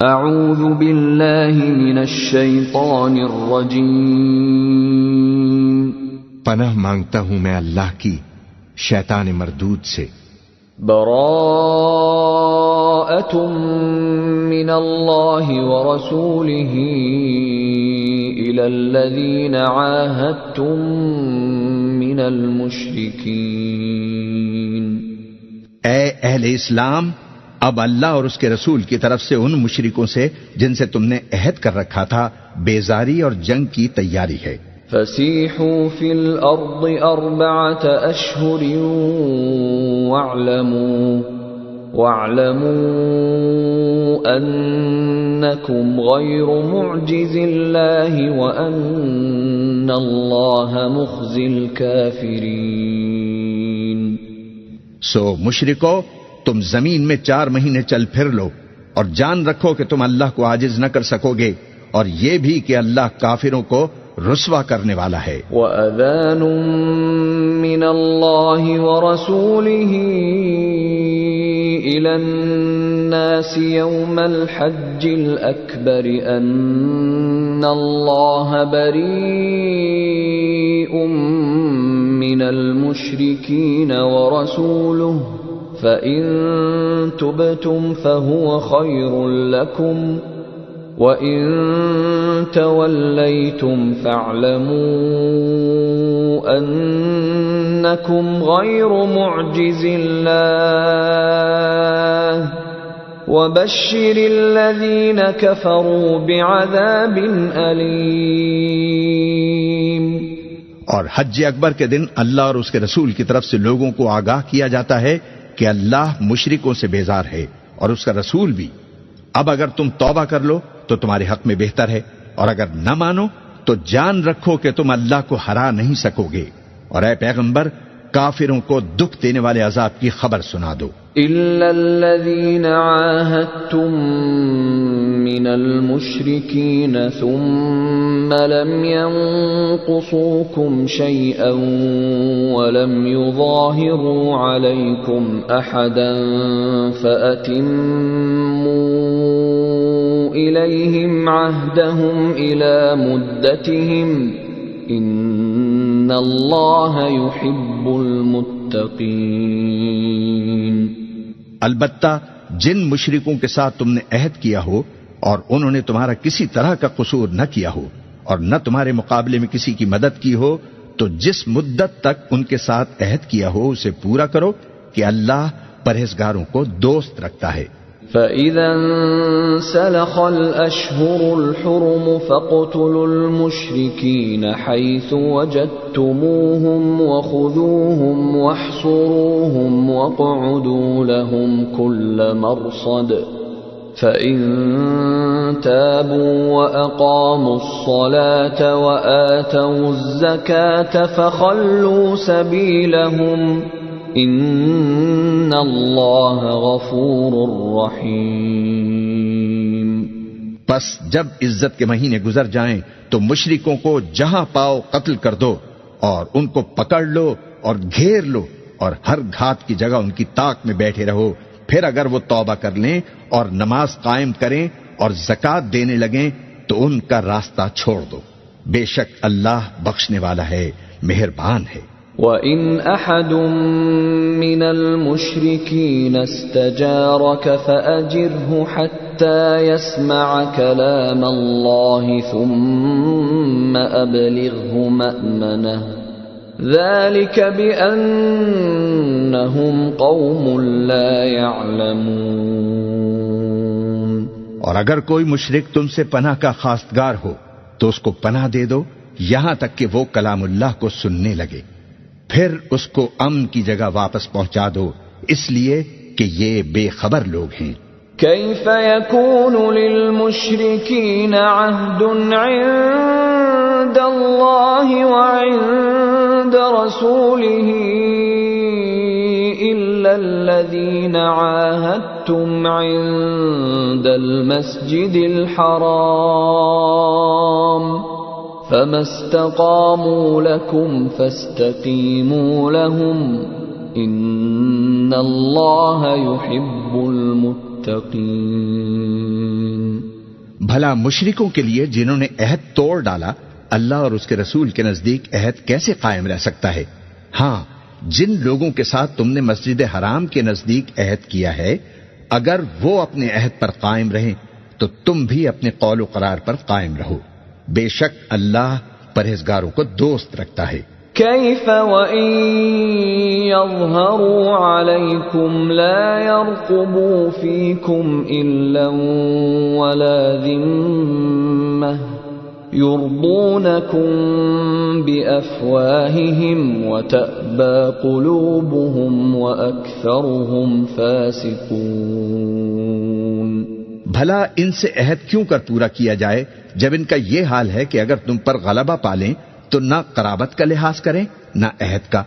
اعوذ باللہ من الشیطان الرجیم، پناہ مانگتا ہوں میں اللہ کی شیطان مردود سے۔ براءۃ من اللہ ورسولہ الی الذین عاہدتم من المشرکین۔ اے اہل اسلام، اب اللہ اور اس کے رسول کی طرف سے ان مشرکوں سے جن سے تم نے عہد کر رکھا تھا بیزاری اور جنگ کی تیاری ہے۔ فسیحوا فی الارض 4 اشہر واعلموا انکم غیر معجز اللہ وان اللہ مخزی الکافرین۔ سو مشرکو، تم زمین میں 4 مہینے چل پھر لو اور جان رکھو کہ تم اللہ کو عاجز نہ کر سکو گے، اور یہ بھی کہ اللہ کافروں کو رسوا کرنے والا ہے۔ وَأَذَانٌ مِّنَ اللَّهِ وَرَسُولِهِ إِلَى النَّاسِ يَوْمَ الْحَجِّ الْأَكْبَرِ أَنَّ اللَّهَ بَرِيءٌ مِّنَ الْمُشْرِكِينَ وَرَسُولُهُ فَإِن تُبْتُمْ فَهُوَ خَيْرٌ لَكُمْ وَإِن تَوَلَّيْتُمْ فَاعْلَمُوا أَنَّكُمْ غَيْرُ مُعْجِزِ اللَّهِ وَبَشِّرِ الَّذِينَ كَفَرُوا بِعَذَابٍ أَلِيمٍ۔ اور حج اکبر کے دن اللہ اور اس کے رسول کی طرف سے لوگوں کو آگاہ کیا جاتا ہے کہ اللہ مشرکوں سے بیزار ہے اور اس کا رسول بھی۔ اب اگر تم توبہ کر لو تو تمہارے حق میں بہتر ہے، اور اگر نہ مانو تو جان رکھو کہ تم اللہ کو ہرا نہیں سکو گے۔ اور اے پیغمبر، کافروں کو دکھ دینے والے عذاب کی خبر سنا دو۔ إِلَّا الَّذِينَ عَاهَدتُّم مِّنَ الْمُشْرِكِينَ ثُمَّ لَمْ يَنقُصُوكُمْ شَيْئًا وَلَمْ يُظَاهِرُوا عَلَيْكُمْ أَحَدًا فَأَتِمُّوا إِلَيْهِمْ عَهْدَهُمْ إِلَى مُدَّتِهِمْ إِنَّ اللَّهَ يُحِبُّ الْمُتَّقِينَ۔ البتہ جن مشرکوں کے ساتھ تم نے عہد کیا ہو اور انہوں نے تمہارا کسی طرح کا قصور نہ کیا ہو اور نہ تمہارے مقابلے میں کسی کی مدد کی ہو، تو جس مدت تک ان کے ساتھ عہد کیا ہو اسے پورا کرو کہ اللہ پرہیزگاروں کو دوست رکھتا ہے۔ فَإِذَا انسَلَخَ الْأَشْهُرُ الْحُرُمُ فَاقْتُلُوا الْمُشْرِكِينَ حَيْثُ وَجَدتُّمُوهُمْ وَخُذُوهُمْ وَاحْصُرُوهُمْ وَاقْعُدُوا لَهُمْ كُلَّ مَرْصَدٍ فَإِن تَابُوا وَأَقَامُوا الصَّلَاةَ وَآتَوُا الزَّكَاةَ فَخَلُّوا سَبِيلَهُمْ ان اللہ غفور رحیم۔ پس جب عزت کے مہینے گزر جائیں تو مشرکوں کو جہاں پاؤ قتل کر دو اور ان کو پکڑ لو اور گھیر لو، اور ہر گھات کی جگہ ان کی طاق میں بیٹھے رہو۔ پھر اگر وہ توبہ کر لیں اور نماز قائم کریں اور زکوٰۃ دینے لگیں تو ان کا راستہ چھوڑ دو، بے شک اللہ بخشنے والا ہے، مہربان ہے۔ وَإِنْ أَحَدٌ مِّنَ الْمُشْرِكِينَ اسْتَجَارَكَ فَأَجِرْهُ حَتَّى يَسْمَعَ كَلَامَ اللَّهِ ثُمَّ أَبْلِغْهُ مَأْمَنَهُ ذَلِكَ بِأَنَّهُمْ قَوْمٌ لَا يَعْلَمُونَ۔ اور اگر کوئی مشرک تم سے پناہ کا خواستگار ہو تو اس کو پناہ دے دو یہاں تک کہ وہ کلام اللہ کو سننے لگے، پھر اس کو امن کی جگہ واپس پہنچا دو، اس لیے کہ یہ بے خبر لوگ ہیں۔ كيف يكون للمشركين عهد عند الله وعند رسوله إلا الذين عاهدتم عند المسجد الحرام فما استقاموا لكم فاستقيموا لهم إن الله يحب المتقين۔ بھلا مشرکوں کے لیے جنہوں نے عہد توڑ ڈالا اللہ اور اس کے رسول کے نزدیک عہد کیسے قائم رہ سکتا ہے؟ ہاں، جن لوگوں کے ساتھ تم نے مسجد حرام کے نزدیک عہد کیا ہے، اگر وہ اپنے عہد پر قائم رہیں تو تم بھی اپنے قول و قرار پر قائم رہو، بے شک اللہ پرہیزگاروں کو دوست رکھتا ہے۔ كيف وإن يظهروا عليكم لا يرقبوا فيكم إلا ولا ذمة يرضونكم بأفواههم وتأبى قلوبهم وأكثرهم فاسقون۔ بھلا ان سے عہد کیوں کر پورا کیا جائے جب ان کا یہ حال ہے کہ اگر تم پر غلبہ پالیں تو نہ قرابت کا لحاظ کریں نہ عہد کا۔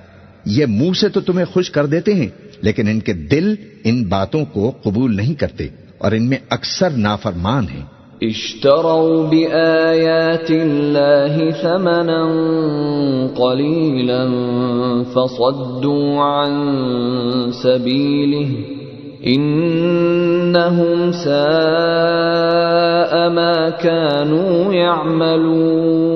یہ منہ سے تو تمہیں خوش کر دیتے ہیں لیکن ان کے دل ان باتوں کو قبول نہیں کرتے اور ان میں اکثر نافرمان ہیں۔ اشتروا بآيات الله ثمنا قليلا فصدوا عن سبيله انهم ساء ما كانوا يعملون۔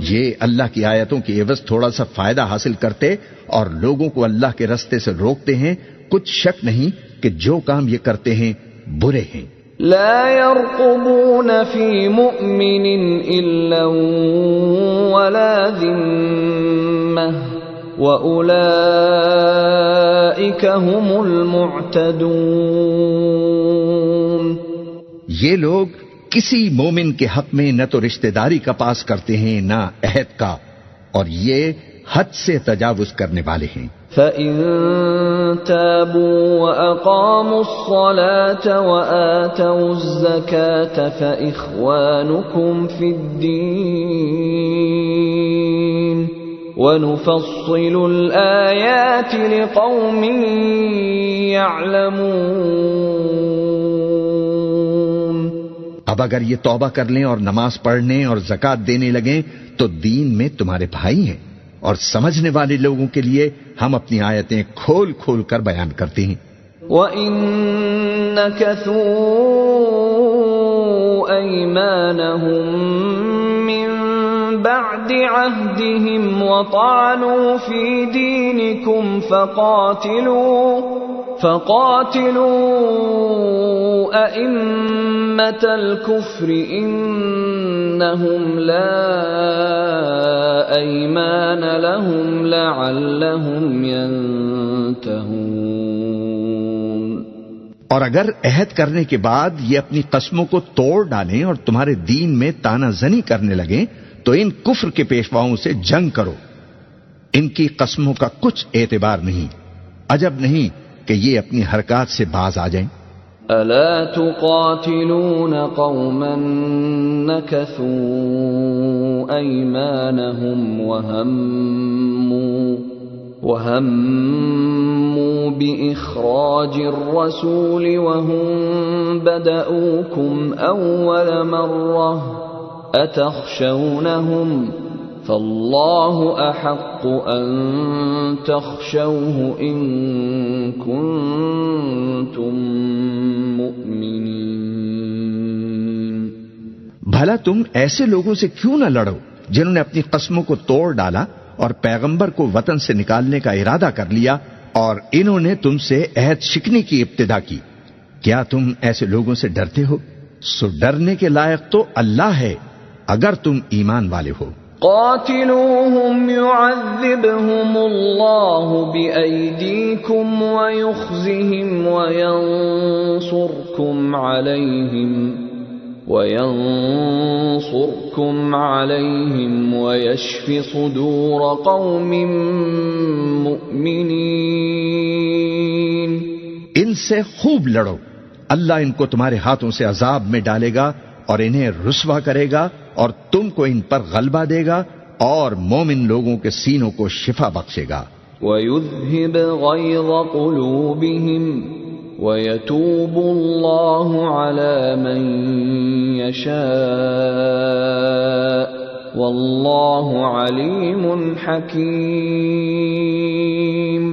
یہ اللہ کی آیتوں کی عوض تھوڑا سا فائدہ حاصل کرتے اور لوگوں کو اللہ کے رستے سے روکتے ہیں، کچھ شک نہیں کہ جو کام یہ کرتے ہیں برے ہیں۔ لا يرقبون في مؤمن إلا ولا ذمة وأولئك هم المعتدون۔ یہ لوگ کسی مومن کے حق میں نہ تو رشتہ داری کا پاس کرتے ہیں نہ عہد کا، اور یہ حد سے تجاوز کرنے والے ہیں۔ فَإِن تَابُوا وَأَقَامُوا الصَّلَاةَ وَآتَوُا الزَّكَاةَ فَإِخْوَانُكُمْ فِي الدِّينِ وَنُفَصِّلُ الْآيَاتِ لِقَوْمٍ يَعْلَمُونَ۔ اب اگر یہ توبہ کر لیں اور نماز پڑھنے اور زکوٰۃ دینے لگیں تو دین میں تمہارے بھائی ہیں، اور سمجھنے والے لوگوں کے لیے ہم اپنی آیتیں کھول کھول کر بیان کرتے ہیں۔ وَإِن نَكَثُوا أَيْمَانَهُم مِّن بَعْدِ عَهْدِهِمْ وَطَعَنُوا فِي دِينِكُمْ فَقَاتِلُوا أَئِمَّةَ الْكُفْرِ إِنَّهُمْ لَا أَيْمَانَ لَهُمْ لَعَلَّهُمْ يَنْتَهُونَ۔ اور اگر عہد کرنے کے بعد یہ اپنی قسموں کو توڑ ڈالیں اور تمہارے دین میں تانا زنی کرنے لگیں تو ان کفر کے پیشواؤں سے جنگ کرو، ان کی قسموں کا کچھ اعتبار نہیں، عجب نہیں کہ یہ اپنی حرکات سے باز آ جائیں۔ أَلَا تُقَاتِلُونَ قَوْمًا نَكَثُوا أَيْمَانَهُمْ وَهَمُّوا بِإِخْرَاجِ الرَّسُولِ وَهُمْ بَدَؤُوكُمْ أَوَّلَ مَرَّةٍ أَتَخْشَوْنَهُمْ فَاللَّهُ أَحَقُّ أَن تَخْشَوْهُ إِن كُنتُم مُّؤْمِنِينَ۔ بھلا تم ایسے لوگوں سے کیوں نہ لڑو جنہوں نے اپنی قسموں کو توڑ ڈالا اور پیغمبر کو وطن سے نکالنے کا ارادہ کر لیا، اور انہوں نے تم سے عہد شکنی کی ابتدا کی۔ کیا تم ایسے لوگوں سے ڈرتے ہو؟ سو ڈرنے کے لائق تو اللہ ہے اگر تم ایمان والے ہو۔ قاتلوهم يعذبهم الله بأيديكم ويخزهم وينصركم عليهم ويشف صدور قوم مؤمنين۔ ان سے خوب لڑو، اللہ ان کو تمہارے ہاتھوں سے عذاب میں ڈالے گا اور انہیں رسوا کرے گا، اور تم کو ان پر غلبہ دے گا اور مومن لوگوں کے سینوں کو شفا بخشے گا۔ وَيُذْهِبْ غَيْظَ قُلُوبِهِمْ وَيَتُوبُ اللَّهُ عَلَى مَن يَشَاءُ وَاللَّهُ عَلِيمٌ حَكِيمٌ۔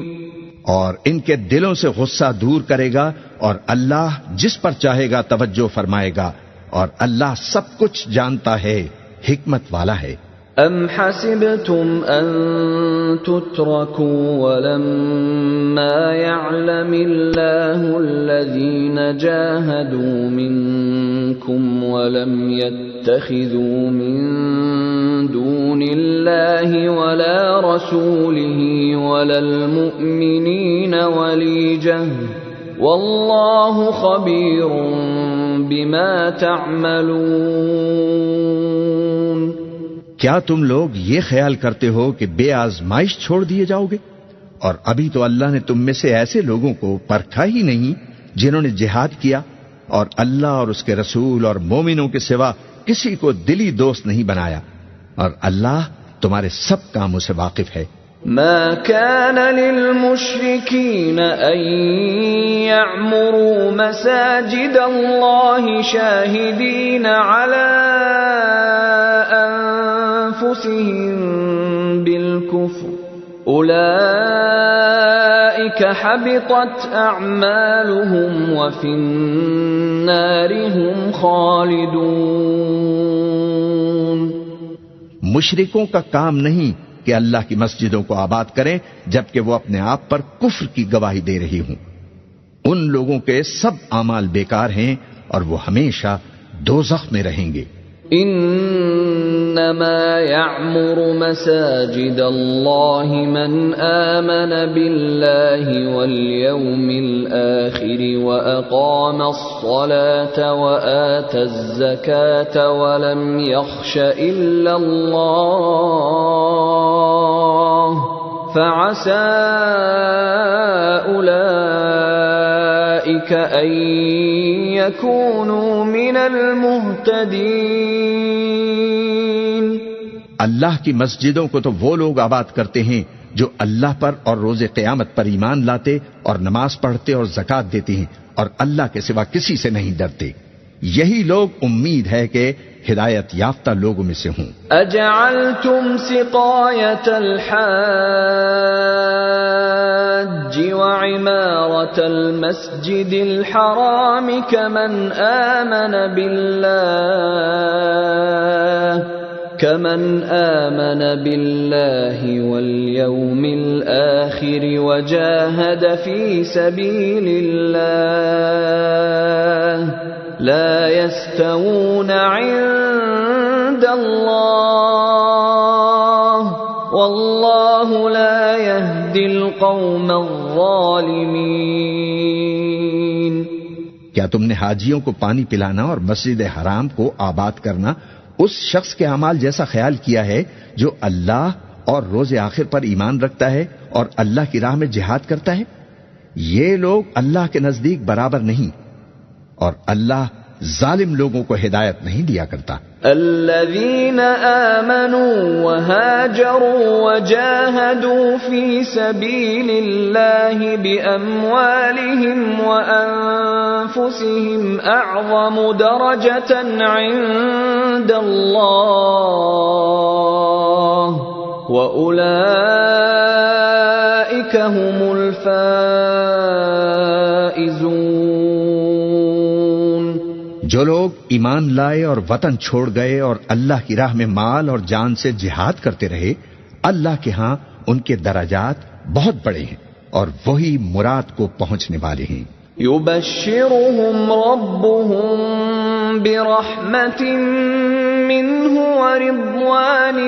اور ان کے دلوں سے غصہ دور کرے گا اور اللہ جس پر چاہے گا توجہ فرمائے گا، اور اللہ سب کچھ جانتا ہے، حکمت والا ہے۔ ام حسبتم ان تتركوا ولما يعلم الله الذين جاهدوا منكم ولم يتخذوا من دون الله ولا رسوله ولا المؤمنين وليجة والله خبير بما تعملون۔ کیا تم لوگ یہ خیال کرتے ہو کہ بے آزمائش چھوڑ دیے جاؤ گے؟ اور ابھی تو اللہ نے تم میں سے ایسے لوگوں کو پرکھا ہی نہیں جنہوں نے جہاد کیا، اور اللہ اور اس کے رسول اور مومنوں کے سوا کسی کو دلی دوست نہیں بنایا، اور اللہ تمہارے سب کاموں سے واقف ہے۔ ما كان للمشركين أن يعمروا مساجد الله شاهدين على أنفسهم بالكفر أولئك حبطت أعمالهم وفي النار هم خالدون۔ مشرکوں کا کام نہیں کہ اللہ کی مسجدوں کو آباد کریں جبکہ وہ اپنے آپ پر کفر کی گواہی دے رہی ہوں، ان لوگوں کے سب اعمال بیکار ہیں اور وہ ہمیشہ دوزخ میں رہیں گے۔ انما يعمر مساجد الله من آمن بالله واليوم الآخر وأقام الصلاة وآتى الزكاة ولم يخش إلا الله فعسى أولئك أن يكونوا من المهتدين۔ اللہ کی مسجدوں کو تو وہ لوگ آباد کرتے ہیں جو اللہ پر اور روز قیامت پر ایمان لاتے اور نماز پڑھتے اور زکوٰۃ دیتے ہیں اور اللہ کے سوا کسی سے نہیں ڈرتے، یہی لوگ امید ہے کہ ہدایت یافتہ لوگوں میں سے ہوں۔ اجعلتم سقایۃ الحاج وعمارة المسجد الحرام كمن آمن بالله واليوم الآخر وجاهد في سبيل الله لا يستوون عند الله والله لا يهدي القوم الظالمين۔ کیا تم نے حاجیوں کو پانی پلانا اور مسجد حرام کو آباد کرنا اس شخص کے اعمال جیسا خیال کیا ہے جو اللہ اور روز آخر پر ایمان رکھتا ہے اور اللہ کی راہ میں جہاد کرتا ہے؟ یہ لوگ اللہ کے نزدیک برابر نہیں، اور اللہ ظالم لوگوں کو ہدایت نہیں دیا کرتا۔ الذين آمنوا وهاجروا وجاهدوا في سبيل الله بأموالهم وأنفسهم أعظم درجة عند الله وأولئك هم الفائزون۔ جو لوگ ایمان لائے اور وطن چھوڑ گئے اور اللہ کی راہ میں مال اور جان سے جہاد کرتے رہے، اللہ کے ہاں ان کے درجات بہت بڑے ہیں اور وہی مراد کو پہنچنے والے ہیں۔ يبشرهم ربهم برحمة منه ورضوان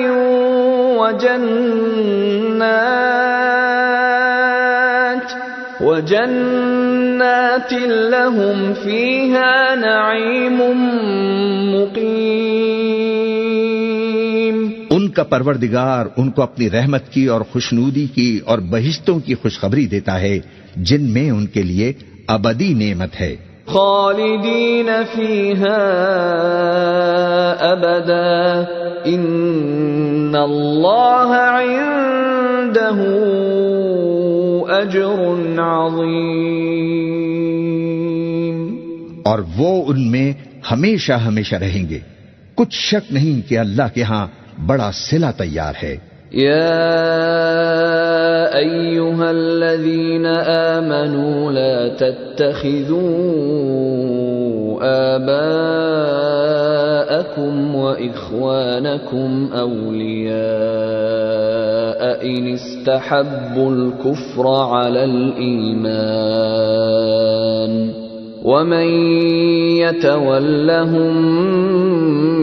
وجنات لهم فيها نعيم مقيم۔ ان کا پروردگار ان کو اپنی رحمت کی اور خوشنودی کی اور بہشتوں کی خوشخبری دیتا ہے جن میں ان کے لیے ابدی نعمت ہے۔ خالدین فیہا ابدا ان اللہ عنده اجر عظیم۔ اور وہ ان میں ہمیشہ ہمیشہ رہیں گے، کچھ شک نہیں کہ اللہ کے ہاں بڑا صلہ تیار ہے۔ یا أيها الذين آمنوا لا تتخذوا آباءكم وإخوانكم أولياء إن استحبوا الكفر على الإيمان ومن يتولهم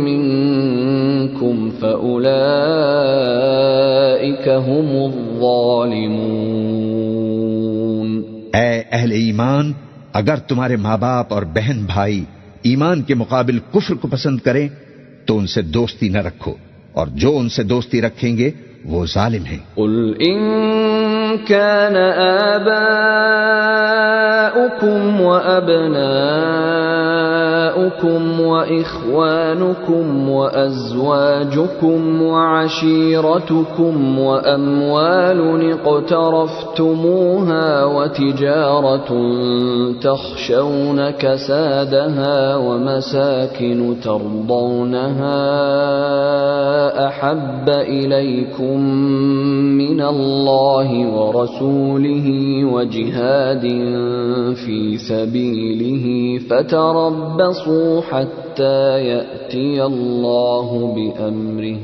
منكم فأولئك هم الظالمون۔ اے اہل ایمان، اگر تمہارے ماں باپ اور بہن بھائی ایمان کے مقابل کفر کو پسند کریں تو ان سے دوستی نہ رکھو، اور جو ان سے دوستی رکھیں گے وہ ظالم ہیں۔ قل إن كان آباؤكم وأبناؤكم وإخوانكم وأزواجكم وعشيرتكم وأموال اقترفتموها وتجارة تخشون كسادها ومساكن ترضونها أحب إليكم من الله ورسوله وجهاد في سبيله فتربصوا حتى يأتي الله بأمره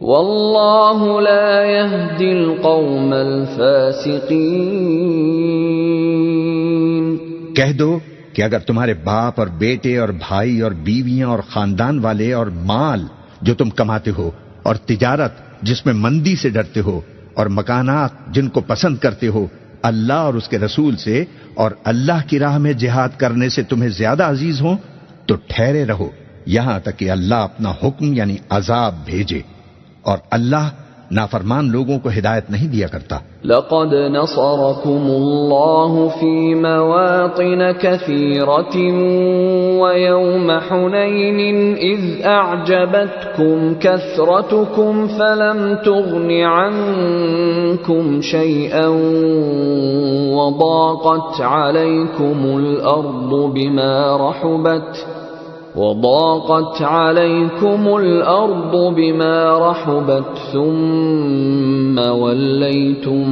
والله لا يهدي القوم الفاسقين۔ کہہ دو کہ اگر تمہارے باپ اور بیٹے اور بھائی اور بیویاں اور خاندان والے اور مال جو تم کماتے ہو اور تجارت جس میں مندی سے ڈرتے ہو اور مکانات جن کو پسند کرتے ہو اللہ اور اس کے رسول سے اور اللہ کی راہ میں جہاد کرنے سے تمہیں زیادہ عزیز ہوں تو ٹھہرے رہو یہاں تک کہ اللہ اپنا حکم یعنی عذاب بھیجے، اور اللہ نافرمان لوگوں کو ہدایت نہیں دیا کرتا۔ لقد نصركم الله في مواطن كثيرة ويوم حنين إذ أعجبتكم كثرتكم فلم تغن عنكم شيئا وضاقت عليكم الأرض بما رحبت ثم وليتم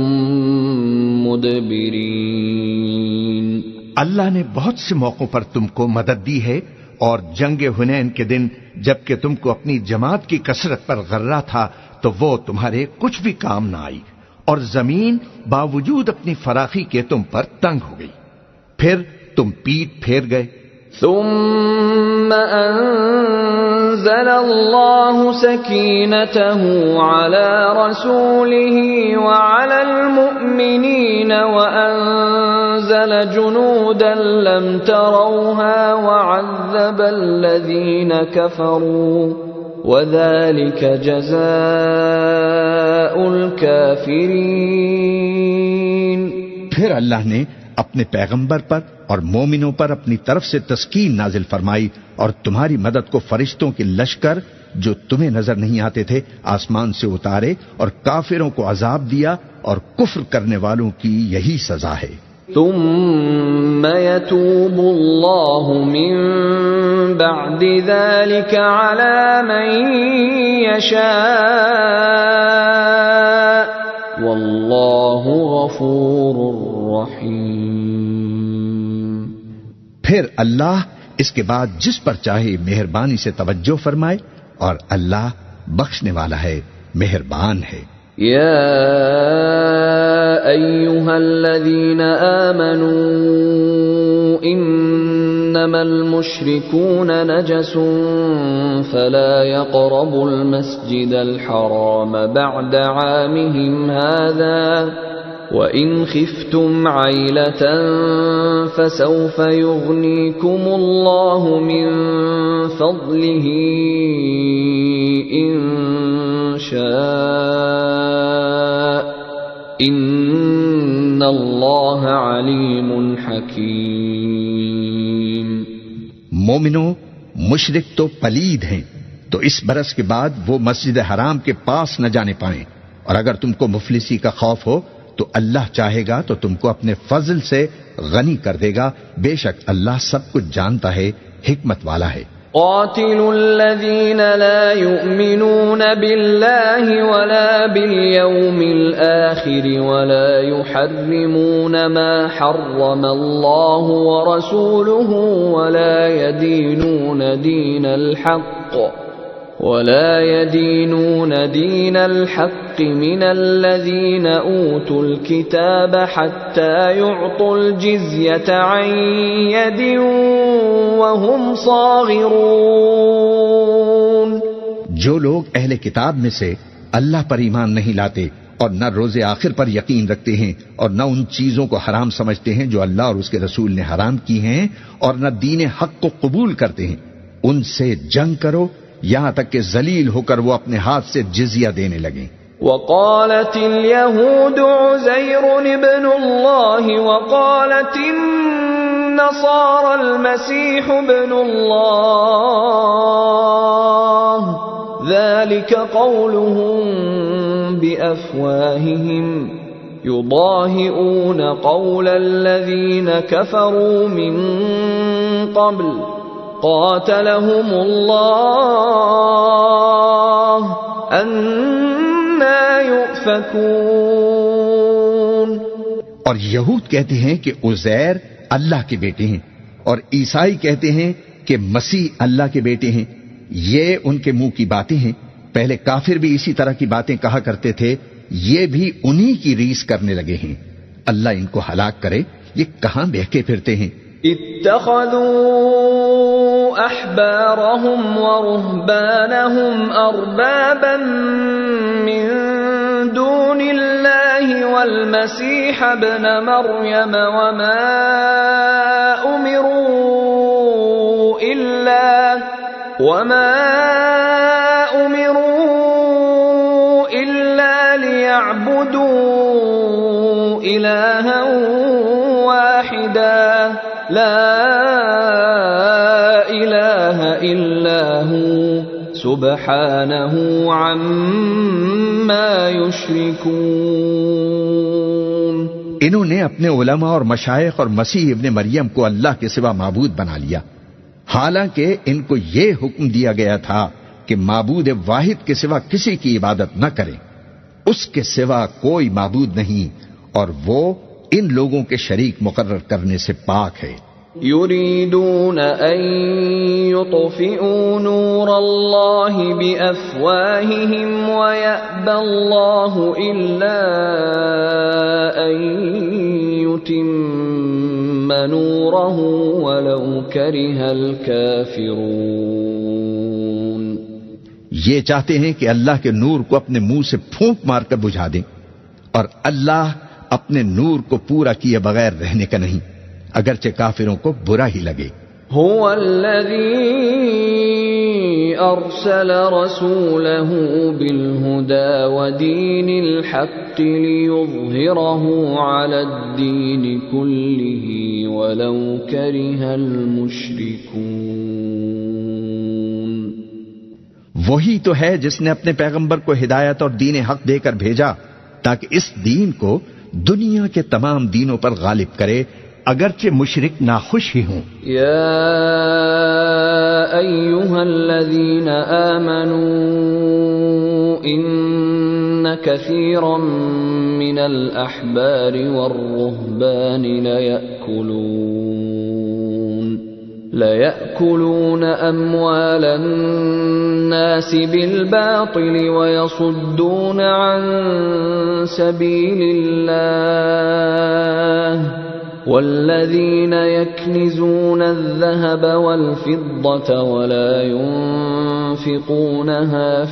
مدبرين۔ اللہ نے بہت سے موقعوں پر تم کو مدد دی ہے، اور جنگ حنین کے دن جبکہ تم کو اپنی جماعت کی کثرت پر غرہ تھا تو وہ تمہارے کچھ بھی کام نہ آئی، اور زمین باوجود اپنی فراخی کے تم پر تنگ ہو گئی، پھر تم پیٹ پھیر گئے۔ ثم أنزل الله سكينته على رسوله وعلى المؤمنين وأنزل جنودا لم تروها وعذب الذين كفروا وذلك جزاء الكافرين۔ پھر اللہ نے اپنے پیغمبر پر اور مومنوں پر اپنی طرف سے تسکین نازل فرمائی، اور تمہاری مدد کو فرشتوں کے لشکر جو تمہیں نظر نہیں آتے تھے آسمان سے اتارے، اور کافروں کو عذاب دیا، اور کفر کرنے والوں کی یہی سزا ہے۔ ثم يتوب الله من بعد ذلك على من يشاء والله غفور رحیم۔ پھر اللہ اس کے بعد جس پر چاہے مہربانی سے توجہ فرمائے، اور اللہ بخشنے والا ہے، مہربان ہے۔ یا ایھا الذین آمنوا انما المشركون نجس فلا يقربوا المسجد الحرام بعد عامهم هذا وَإِنْ خِفْتُمْ عَيْلَةً فَسَوْفَ يُغْنِيكُمُ اللَّهُ مِنْ فَضْلِهِ إِنْ شَاءَ إِنَّ اللَّهَ عَلِيمٌ حَكِيمٌ۔ مومنوں، مشرک تو پلید ہیں، تو اس برس کے بعد وہ مسجد حرام کے پاس نہ جانے پائیں، اور اگر تم کو مفلسی کا خوف ہو تو اللہ چاہے گا تو تم کو اپنے فضل سے غنی کر دے گا، بے شک اللہ سب کچھ جانتا ہے، حکمت والا ہے۔ قاتلوا الذين لا يؤمنون بالله ولا باليوم الآخر ولا يحرمون ما حرم الله ورسوله ولا يدينون دين الحق من الذين أوتوا الكتاب حتى يعطوا الجزية عن يد وهم صاغرون. جو لوگ اہل کتاب میں سے اللہ پر ایمان نہیں لاتے اور نہ روز آخر پر یقین رکھتے ہیں اور نہ ان چیزوں کو حرام سمجھتے ہیں جو اللہ اور اس کے رسول نے حرام کی ہیں اور نہ دین حق کو قبول کرتے ہیں، ان سے جنگ کرو یہاں تک کہ ذلیل ہو کر وہ اپنے ہاتھ سے جزیہ دینے لگیں. وقالت اليهود عزير ابن الله وقالت النصارى المسيح ابن الله ذلك قولهم بأفواههم يضاهئون قول الذين كفروا من قبل قاتلهم الله أَنَّى يُؤْفَكُونَ. اور یہود کہتے ہیں کہ عزیر اللہ کے بیٹے ہیں اور عیسائی کہتے ہیں کہ مسیح اللہ کے بیٹے ہیں. یہ ان کے منہ کی باتیں ہیں. پہلے کافر بھی اسی طرح کی باتیں کہا کرتے تھے، یہ بھی انہی کی ریس کرنے لگے ہیں. اللہ ان کو ہلاک کرے، یہ کہاں بہکے پھرتے ہیں. اتخذوا احبارهم ورهبانهم اربابا من دون الله والمسيح ابن مريم وما امروا الا ليعبدوا الها واحدا لا الہ الا هو سبحانہ عما یشرکون. انہوں نے اپنے علماء اور مشائخ اور مسیح ابن مریم کو اللہ کے سوا معبود بنا لیا، حالانکہ ان کو یہ حکم دیا گیا تھا کہ معبود واحد کے سوا کسی کی عبادت نہ کریں، اس کے سوا کوئی معبود نہیں، اور وہ ان لوگوں کے شریک مقرر کرنے سے پاک ہے. یریدون ان یطفئوا نور اللہ بافواہہم ویأبی اللہ الا ان یتم نورہ ولو کرہ الکافرون. یہ چاہتے ہیں کہ اللہ کے نور کو اپنے منہ سے پھونک مار کر بجھا دیں، اور اللہ اپنے نور کو پورا کیے بغیر رہنے کا نہیں، اگرچہ کافروں کو برا ہی لگے. هو الذی ارسل رسولہ بالہدى ودین الحق لیظہرہ علی الدین کلہ ولو کرہ المشرکون. وہی تو ہے جس نے اپنے پیغمبر کو ہدایت اور دین حق دے کر بھیجا تاکہ اس دین کو دنیا کے تمام دینوں پر غالب کرے، اگرچہ مشرک ناخوش ہی ہوں. یا ایھا الذین آمنوا ان کثیرا من الاحبار والرہبان لَيَأْكُلُونَ أَمْوَالَ النَّاسِ بِالْبَاطِلِ وَيَصُدُّونَ عَن سَبِيلِ اللَّهِ وَالَّذِينَ يَكْنِزُونَ الذَّهَبَ وَالْفِضَّةَ وَلَا يُنْفِقُونَهَا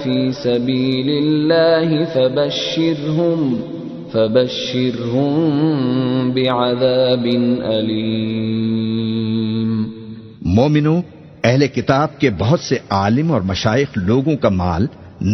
فِي سَبِيلِ اللَّهِ فَبَشِّرْهُم بِعَذَابٍ أَلِيمٍ. مومنوں، اہل کتاب کے بہت سے عالم اور مشائخ لوگوں کا مال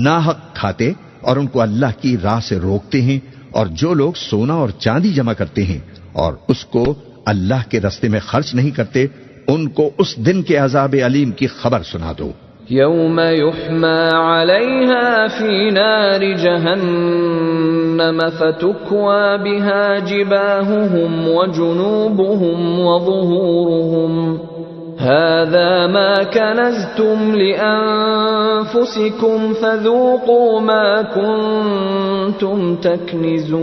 ناحق کھاتے اور ان کو اللہ کی راہ سے روکتے ہیں، اور جو لوگ سونا اور چاندی جمع کرتے ہیں اور اس کو اللہ کے راستے میں خرچ نہیں کرتے، ان کو اس دن کے عذاب علیم کی خبر سنا دو. یوم یحمى علیہا فی نار جہنم فتکوى بها جباہهم وجنوبهم وظہورهم هذا ما كنزتم لأنفسكم فذوقوا ما كنتم تكنزون.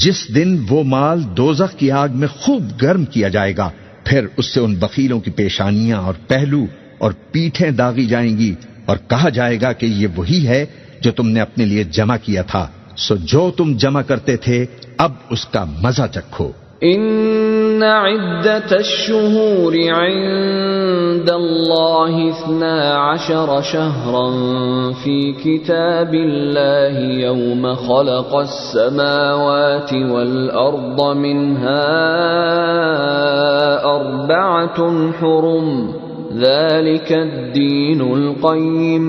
جس دن وہ مال دوزخ کی آگ میں خوب گرم کیا جائے گا، پھر اس سے ان بخیلوں کی پیشانیاں اور پہلو اور پیٹھیں داغی جائیں گی، اور کہا جائے گا کہ یہ وہی ہے جو تم نے اپنے لیے جمع کیا تھا، سو جو تم جمع کرتے تھے اب اس کا مزہ چکھو. ان عدت الشهور عند الله 12 شهرا في كتاب الله يوم خلق السماوات والأرض منها 4 حرم ذلك الدين القيم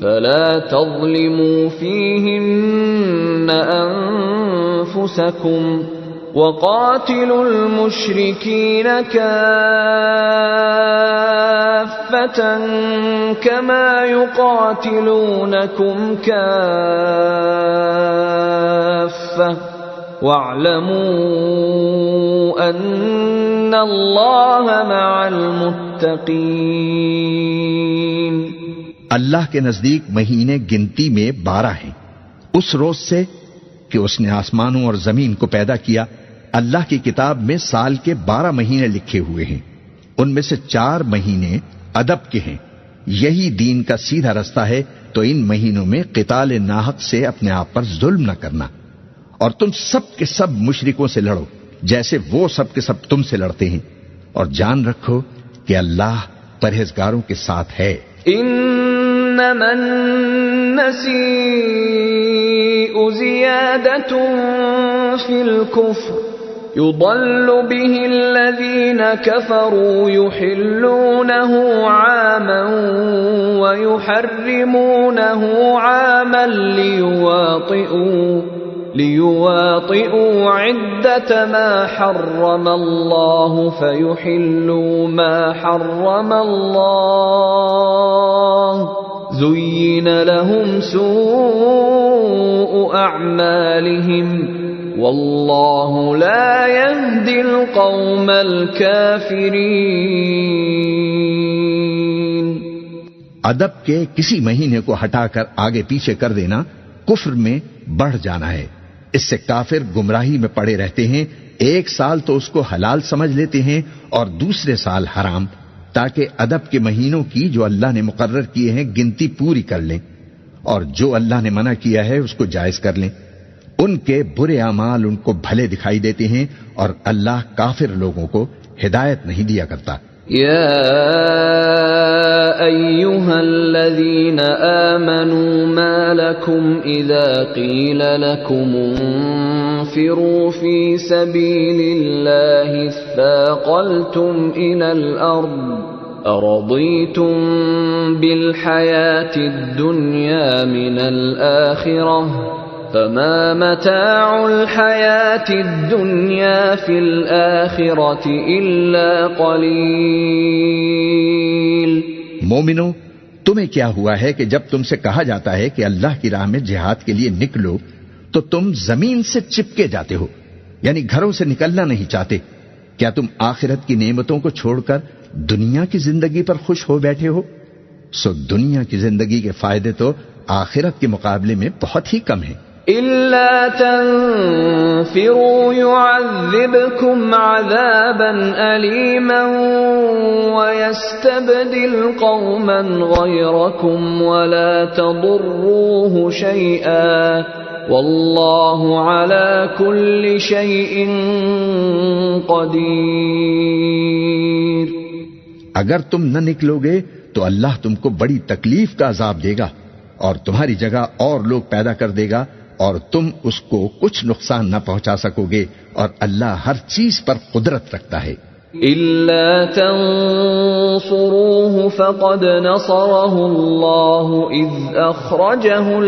فلا تظلموا فيهن أنفسكم وقاتلوا المشركين كافة كما يقاتلونكم كافة واعلموا أن الله مع المتقين. اللہ کے نزدیک مہینے گنتی میں 12 ہیں. اس روز سے کہ اس نے آسمانوں اور زمین کو پیدا کیا، اللہ کی کتاب میں سال کے 12 مہینے لکھے ہوئے ہیں. ان میں سے 4 مہینے ادب کے ہیں. یہی دین کا سیدھا رستہ ہے، تو ان مہینوں میں قتال ناحق سے اپنے آپ پر ظلم نہ کرنا، اور تم سب کے سب مشرکوں سے لڑو جیسے وہ سب کے سب تم سے لڑتے ہیں، اور جان رکھو کہ اللہ پرہیزگاروں کے ساتھ ہے. انما النسيء زيادة في الكفر يضل به الذين كفروا يحلونه عاما ويحرمونه عاما ليواطئوا عدة ما حرم الله فيحلوا ما حرم الله زين لهم سوء أعمالهم والله لا يهدي القوم الكافرين. ادب کے کسی مہینے کو ہٹا کر آگے پیچھے کر دینا کفر میں بڑھ جانا ہے. اس سے کافر گمراہی میں پڑے رہتے ہیں. ایک سال تو اس کو حلال سمجھ لیتے ہیں اور دوسرے سال حرام، تاکہ ادب کے مہینوں کی جو اللہ نے مقرر کیے ہیں گنتی پوری کر لیں، اور جو اللہ نے منع کیا ہے اس کو جائز کر لیں. ان کے برے اعمال ان کو بھلے دکھائی دیتے ہیں، اور اللہ کافر لوگوں کو ہدایت نہیں دیا کرتا. يا أيها الذين آمنوا ما لكم إذا قيل لكم انفروا في سبيل الله اثاقلتم إلى الأرض أرضيتم بالحياة الدنيا من الآخرة فما متاع الحياة الدنيا في الآخرة إلا قليل. مومنو، تمہیں کیا ہوا ہے کہ جب تم سے کہا جاتا ہے کہ اللہ کی راہ میں جہاد کے لیے نکلو تو تم زمین سے چپکے جاتے ہو، یعنی گھروں سے نکلنا نہیں چاہتے؟ کیا تم آخرت کی نعمتوں کو چھوڑ کر دنیا کی زندگی پر خوش ہو بیٹھے ہو؟ سو دنیا کی زندگی کے فائدے تو آخرت کے مقابلے میں بہت ہی کم ہیں. إلا تنفروا يعذبكم عذابا أليما ويستبدل قوما غيركم ولا تضروه شيئا والله على كل شيء قدير. اگر تم نہ نکلو گے تو اللہ تم کو بڑی تکلیف کا عذاب دے گا، اور تمہاری جگہ اور لوگ پیدا کر دے گا، اور تم اس کو کچھ نقصان نہ پہنچا سکو گے، اور اللہ ہر چیز پر قدرت رکھتا ہے. إلا تنصروه فقد نصره الله إذ أخرجه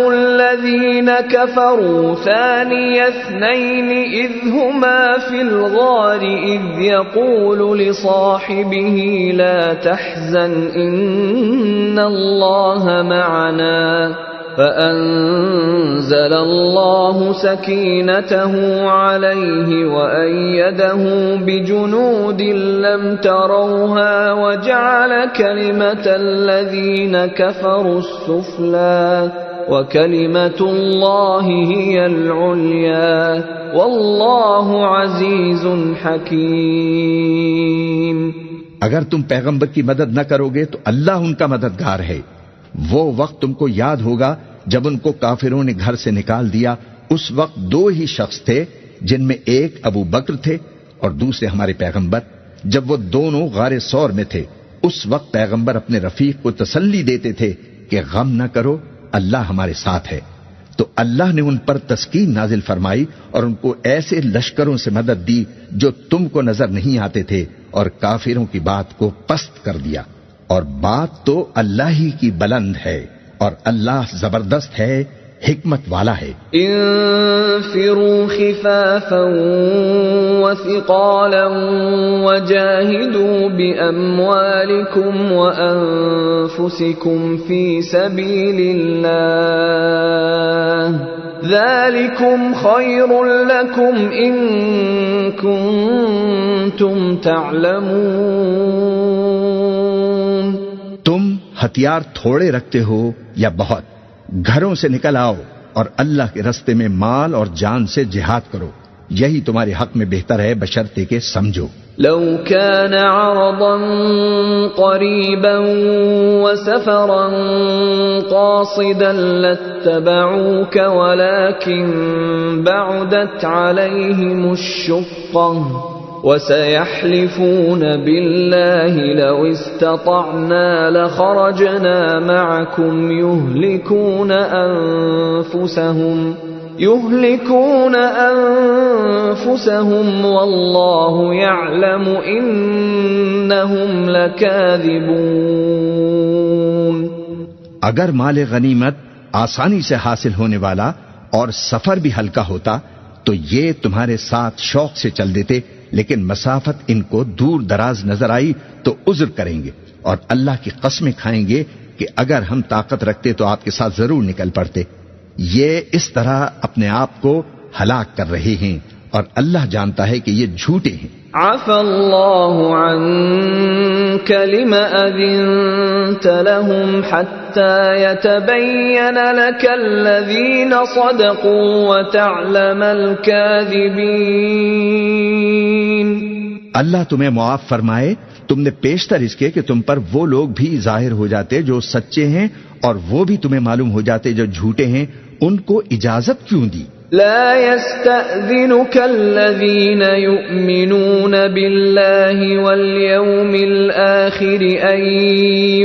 الذين كفروا ثاني اثنين إذ هما في الغار إذ يقول لصاحبه لا تحزن إن الله معنا فأنزل الله سكينته عليه وأيده بجنود لم تروها وجعل كلمة الذين كفروا السفلى وكلمة الله هي العليا والله عزيز حكيم. اگر تم پیغمبر کی مدد نہ کرو گے تو اللہ ان کا مددگار ہے. وہ وقت تم کو یاد ہوگا جب ان کو کافروں نے گھر سے نکال دیا. اس وقت دو ہی شخص تھے جن میں ایک ابو بکر تھے اور دوسرے ہمارے پیغمبر. جب وہ دونوں غار ثور میں تھے اس وقت پیغمبر اپنے رفیق کو تسلی دیتے تھے کہ غم نہ کرو، اللہ ہمارے ساتھ ہے. تو اللہ نے ان پر تسکین نازل فرمائی اور ان کو ایسے لشکروں سے مدد دی جو تم کو نظر نہیں آتے تھے اور کافروں کی بات کو پست کر دیا. اور بات تو اللہ ہی کی بلند ہے اور اللہ زبردست ہے، حکمت والا ہے. انفروا خفافا وثقالا وجاهدوا بأموالكم وأنفسكم في سبيل الله ذلكم خير لكم إن كنتم تعلمون. تم ہتھیار تھوڑے رکھتے ہو یا بہت، گھروں سے نکل آؤ اور اللہ کے رستے میں مال اور جان سے جہاد کرو، یہی تمہارے حق میں بہتر ہے بشرطے کہ سمجھو. لو كان عرضا قريبا وسفرا قاصدا لاتبعوك ولكن بعدت عليهم الشقة وسيحلفون بالله لو استطعنا لخرجنا معكم يهلكون أنفسهم والله يعلم إنهم لكاذبون. اگر مال غنیمت آسانی سے حاصل ہونے والا اور سفر بھی ہلکا ہوتا تو یہ تمہارے ساتھ شوق سے چل دیتے، لیکن مسافت ان کو دور دراز نظر آئی تو عذر کریں گے اور اللہ کی قسمیں کھائیں گے کہ اگر ہم طاقت رکھتے تو آپ کے ساتھ ضرور نکل پڑتے. یہ اس طرح اپنے آپ کو ہلاک کر رہے ہیں اور اللہ جانتا ہے کہ یہ جھوٹے ہیں. عفى الله عنك لما أذنت لهم حتى يتبين لك الذين صدقوا وتعلم الكاذبين. اللہ تمہیں معاف فرمائے، تم نے پیشتر اس کے کہ تم پر وہ لوگ بھی ظاہر ہو جاتے جو سچے ہیں اور وہ بھی تمہیں معلوم ہو جاتے جو جھوٹے ہیں. ان کو اجازت کیوں دی؟ لا يستأذنك الذين يؤمنون بالله واليوم الآخر أن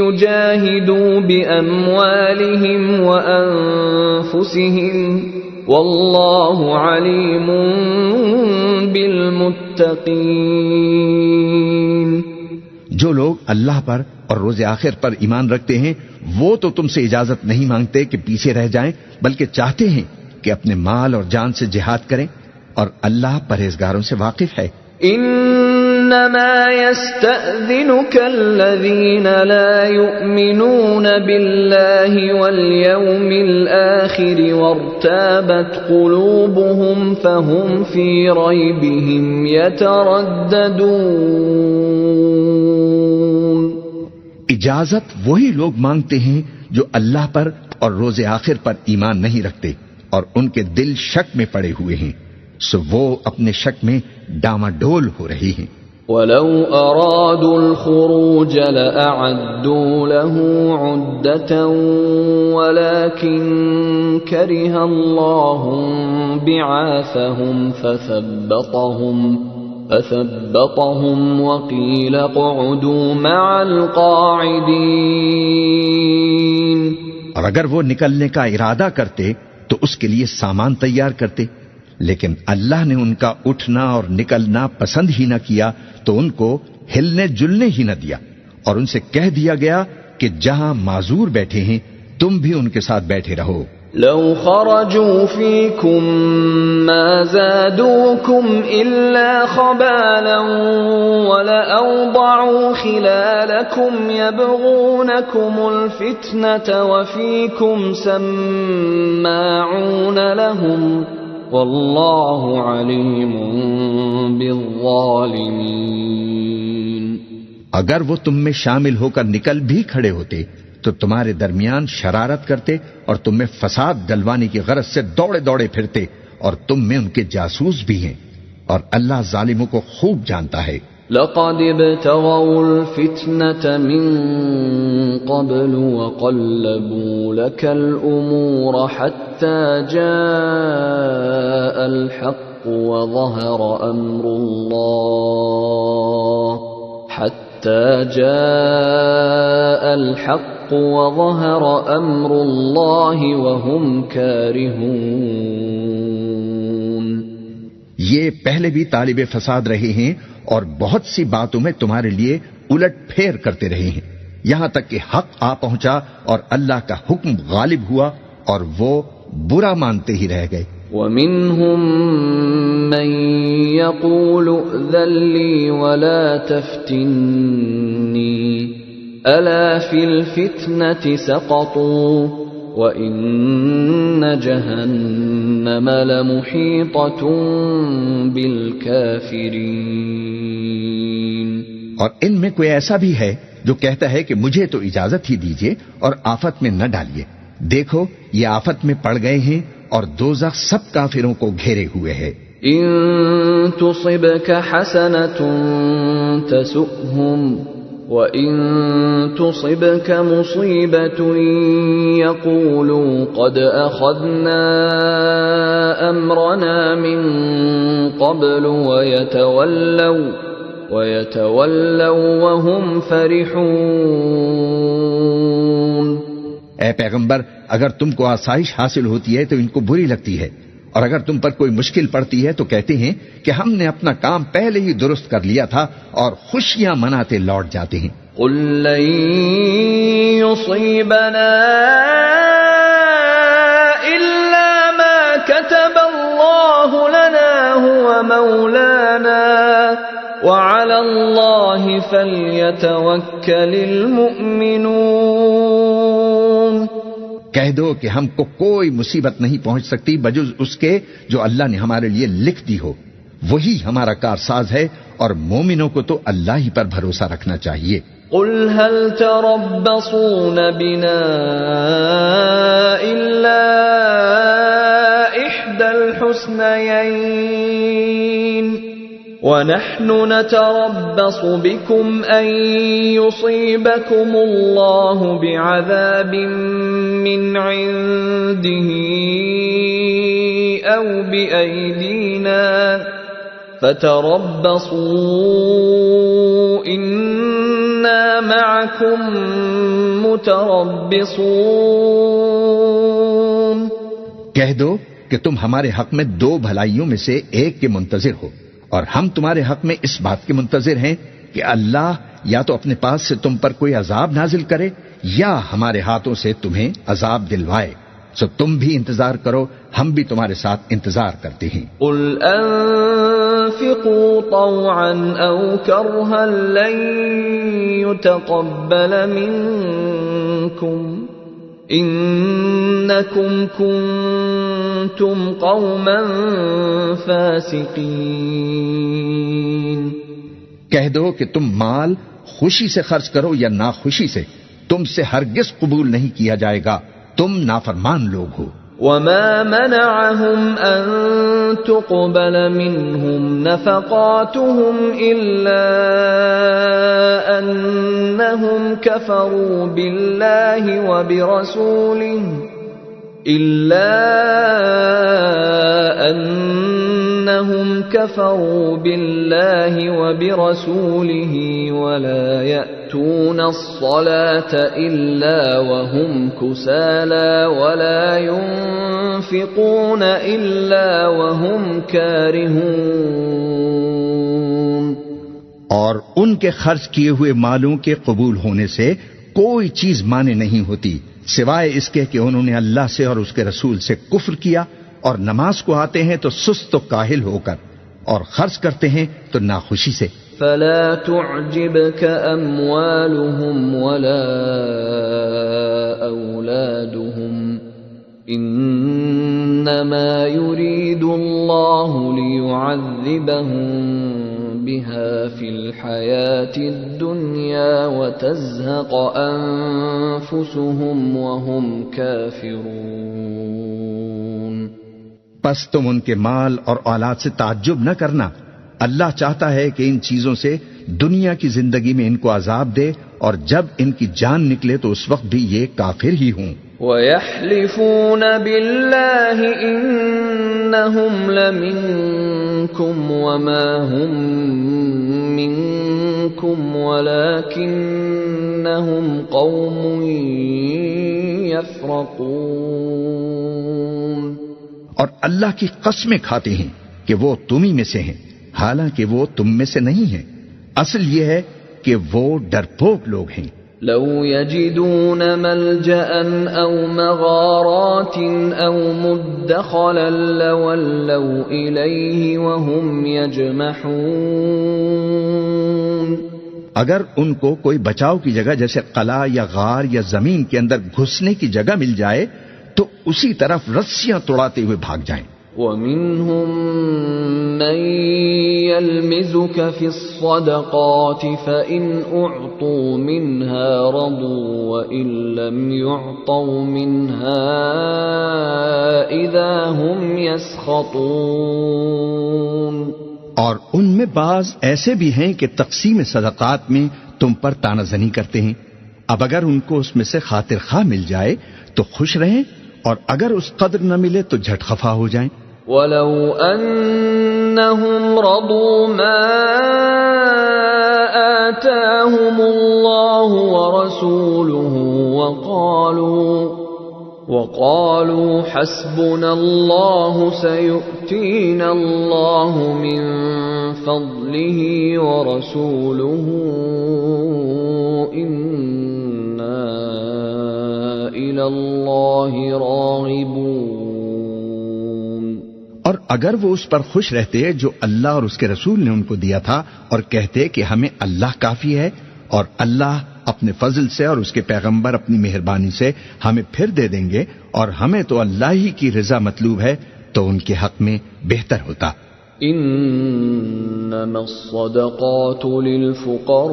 يجاهدوا بأموالهم وأنفسهم والله عليم بالمتقين. جو لوگ اللہ پر اور روز آخر پر ایمان رکھتے ہیں وہ تو تم سے اجازت نہیں مانگتے کہ پیچھے رہ جائیں، بلکہ چاہتے ہیں کہ اپنے مال اور جان سے جہاد کریں، اور اللہ پرہیزگاروں سے واقف ہے. انما يستأذنك الذين لا يؤمنون بالله واليوم الآخر وارتابت قلوبهم فهم في ريبهم يترددون. اجازت وہی لوگ مانگتے ہیں جو اللہ پر اور روز آخر پر ایمان نہیں رکھتے اور ان کے دل شک میں پڑے ہوئے ہیں، سو وہ اپنے شک میں ڈاماڈول ہو رہے ہیں. وَلَوْ أَرَادُوا الْخُرُوجَ لَأَعَدُّوا لَهُ عُدَّةً وَلَكِنْ كَرِهَ اللَّهُ بِعَاثَهُمْ فَثَبَّطَهُمْ وَقِيلَ اقْعُدُوا مَعَ الْقَاعِدِينَ. اور اگر وہ نکلنے کا ارادہ کرتے تو اس کے لیے سامان تیار کرتے، لیکن اللہ نے ان کا اٹھنا اور نکلنا پسند ہی نہ کیا تو ان کو ہلنے جلنے ہی نہ دیا، اور ان سے کہہ دیا گیا کہ جہاں معذور بیٹھے ہیں تم بھی ان کے ساتھ بیٹھے رہو. لو خرجوا فيكم ما زادوكم إلا خبالا ولأوضعوا خلالكم يبغونكم الفتنة وفيكم سماعون لهم والله عليم بالظالمين. اگر وہ تم میں شامل ہو کر نکل بھی کھڑے ہوتے تو تمہارے درمیان شرارت کرتے اور تم میں فساد ڈلوانے کی غرض سے دوڑے دوڑے پھرتے، اور تم میں ان کے جاسوس بھی ہیں، اور اللہ ظالموں کو خوب جانتا ہے. لقد ابتغوا الفتنة من قبل وقلبوا لك الأمور حتى جاء الحق وظهر أمر الله وهم كارهون. یہ پہلے بھی طالب فساد رہے ہیں اور بہت سی باتوں میں تمہارے لیے الٹ پھیر کرتے رہے ہیں، یہاں تک کہ حق آ پہنچا اور اللہ کا حکم غالب ہوا اور وہ برا مانتے ہی رہ گئے. وَمِنْهُمْ مَنْ يَقُولُ ائْذَنْ لِي وَلَا تَفْتِنِّي أَلَا فِي الْفِتْنَةِ سَقَطُوا وَإِنَّ جَهَنَّمَ لَمُحِيطَةٌ بِالْكَافِرِينَ. اور ان میں کوئی ایسا بھی ہے جو کہتا ہے کہ مجھے تو اجازت ہی دیجیے اور آفت میں نہ ڈالیے. دیکھو یہ آفت میں پڑ گئے ہیں اور دوزخ سب کافروں کو گھیرے ہوئے ہے. إن تصبك حسنة تسؤهم وإن تصبك مصيبة يقولوا قد أخذنا أمرنا من قبل ويتولوا وهم فرحون. اے پیغمبر، اگر تم کو آسائش حاصل ہوتی ہے تو ان کو بری لگتی ہے، اور اگر تم پر کوئی مشکل پڑتی ہے تو کہتے ہیں کہ ہم نے اپنا کام پہلے ہی درست کر لیا تھا، اور خوشیاں مناتے لوٹ جاتے ہیں. قل لن يصيبنا إلا ما كتب الله لنا هو مولانا وعلى الله فليتوكل المؤمنون. کہہ دو کہ ہم کو کوئی مصیبت نہیں پہنچ سکتی بجز اس کے جو اللہ نے ہمارے لیے لکھ دی ہو، وہی ہمارا کارساز ہے، اور مومنوں کو تو اللہ ہی پر بھروسہ رکھنا چاہیے. قل هل تربصون بنا إلا إحدى الحسنيين ونحن نتربص بكم أن يصيبكم الله بعذاب من عنده أو بأيدينا فتربصوا إنا معكم متربصون. کہہ دو کہ تم ہمارے حق میں دو بھلائیوں میں سے ایک کے منتظر ہو، اور ہم تمہارے حق میں اس بات کے منتظر ہیں کہ اللہ یا تو اپنے پاس سے تم پر کوئی عذاب نازل کرے یا ہمارے ہاتھوں سے تمہیں عذاب دلوائے. سو تم بھی انتظار کرو، ہم بھی تمہارے ساتھ انتظار کرتے ہیں. قل انفقوا طوعا او کرها لن يتقبل منكم انکم کنتم قوما فاسقین. کہہ دو کہ تم مال خوشی سے خرچ کرو یا ناخوشی سے، تم سے ہرگز قبول نہیں کیا جائے گا، تم نافرمان لوگ ہو. وما منعهم أن تقبل منهم نفقاتهم إلا أنهم كفروا بالله وبرسوله ولا يأتون الصلاة إلا وهم كسالى ولا ينفقون إلا وهم كارهون. اور ان کے خرچ کیے ہوئے مالوں کے قبول ہونے سے کوئی چیز مانے نہیں ہوتی سوائے اس کے کہ انہوں نے اللہ سے اور اس کے رسول سے کفر کیا اور نماز کو آتے ہیں تو سست و کاہل ہو کر، اور خرچ کرتے ہیں تو ناخوشی سے۔ فلا تعجبك أموالهم ولا أولادهم إنما يريد الله ليعذبهم بها في الحياة الدنيا وتزهق أنفسهم وهم كافرون۔ پس تم ان کے مال اور اولاد سے تعجب نہ کرنا، اللہ چاہتا ہے کہ ان چیزوں سے دنیا کی زندگی میں ان کو عذاب دے، اور جب ان کی جان نکلے تو اس وقت بھی یہ کافر ہی ہوں۔ وَيَحْلِفُونَ بِاللَّهِ إِنَّهُمْ لَمِنكُمْ وَمَا هُمْ مِنكُمْ وَلَكِنَّهُمْ قَوْمٌ يَفْرَقُونَ۔ اور اللہ کی قسمیں کھاتے ہیں کہ وہ تمہیں میں سے ہیں، حالانکہ وہ تم میں سے نہیں ہیں، اصل یہ ہے کہ وہ ڈرپوک لوگ ہیں۔ لو يجدون ملجأ أو مغارات أو مدخلا لولوا إليه وهم يجمحون۔ اگر ان کو کوئی بچاؤ کی جگہ جیسے قلعہ یا غار یا زمین کے اندر گھسنے کی جگہ مل جائے تو اسی طرف رسیاں توڑاتے ہوئے بھاگ جائیں۔ وَمِنْهُمْ مَنْ يَلْمِزُكَ فِي الصَّدَقَاتِ فَإِنْ أُعْطُوا مِنْهَا رَضُوا وَإِنْ لَمْ يُعْطَوْا مِنْهَا إِذَا هُمْ يَسْخَطُونَ۔ اور ان میں بعض ایسے بھی ہیں کہ تقسیم صدقات میں تم پر طعنہ زنی کرتے ہیں، اب اگر ان کو اس میں سے خاطر خواہ مل جائے تو خوش رہیں، اور اگر اس قدر نہ ملے تو جھٹ خفا ہو جائیں۔ وَلَوْ أَنَّهُمْ رَضُوا مَا آتَاهُمُ اللَّهُ وَرَسُولُهُ وَقَالُوا حَسْبُنَا اللَّهُ سَيُؤْتِينَا اللَّهُ مِنْ فَضْلِهِ وَرَسُولُهُ إِنَّا إِلَى اللَّهِ راغبون۔ اور اگر وہ اس پر خوش رہتے جو اللہ اور اس کے رسول نے ان کو دیا تھا، اور کہتے کہ ہمیں اللہ کافی ہے، اور اللہ اپنے فضل سے اور اس کے پیغمبر اپنی مہربانی سے ہمیں پھر دے دیں گے، اور ہمیں تو اللہ ہی کی رضا مطلوب ہے، تو ان کے حق میں بہتر ہوتا۔ انما الصدقات للفقراء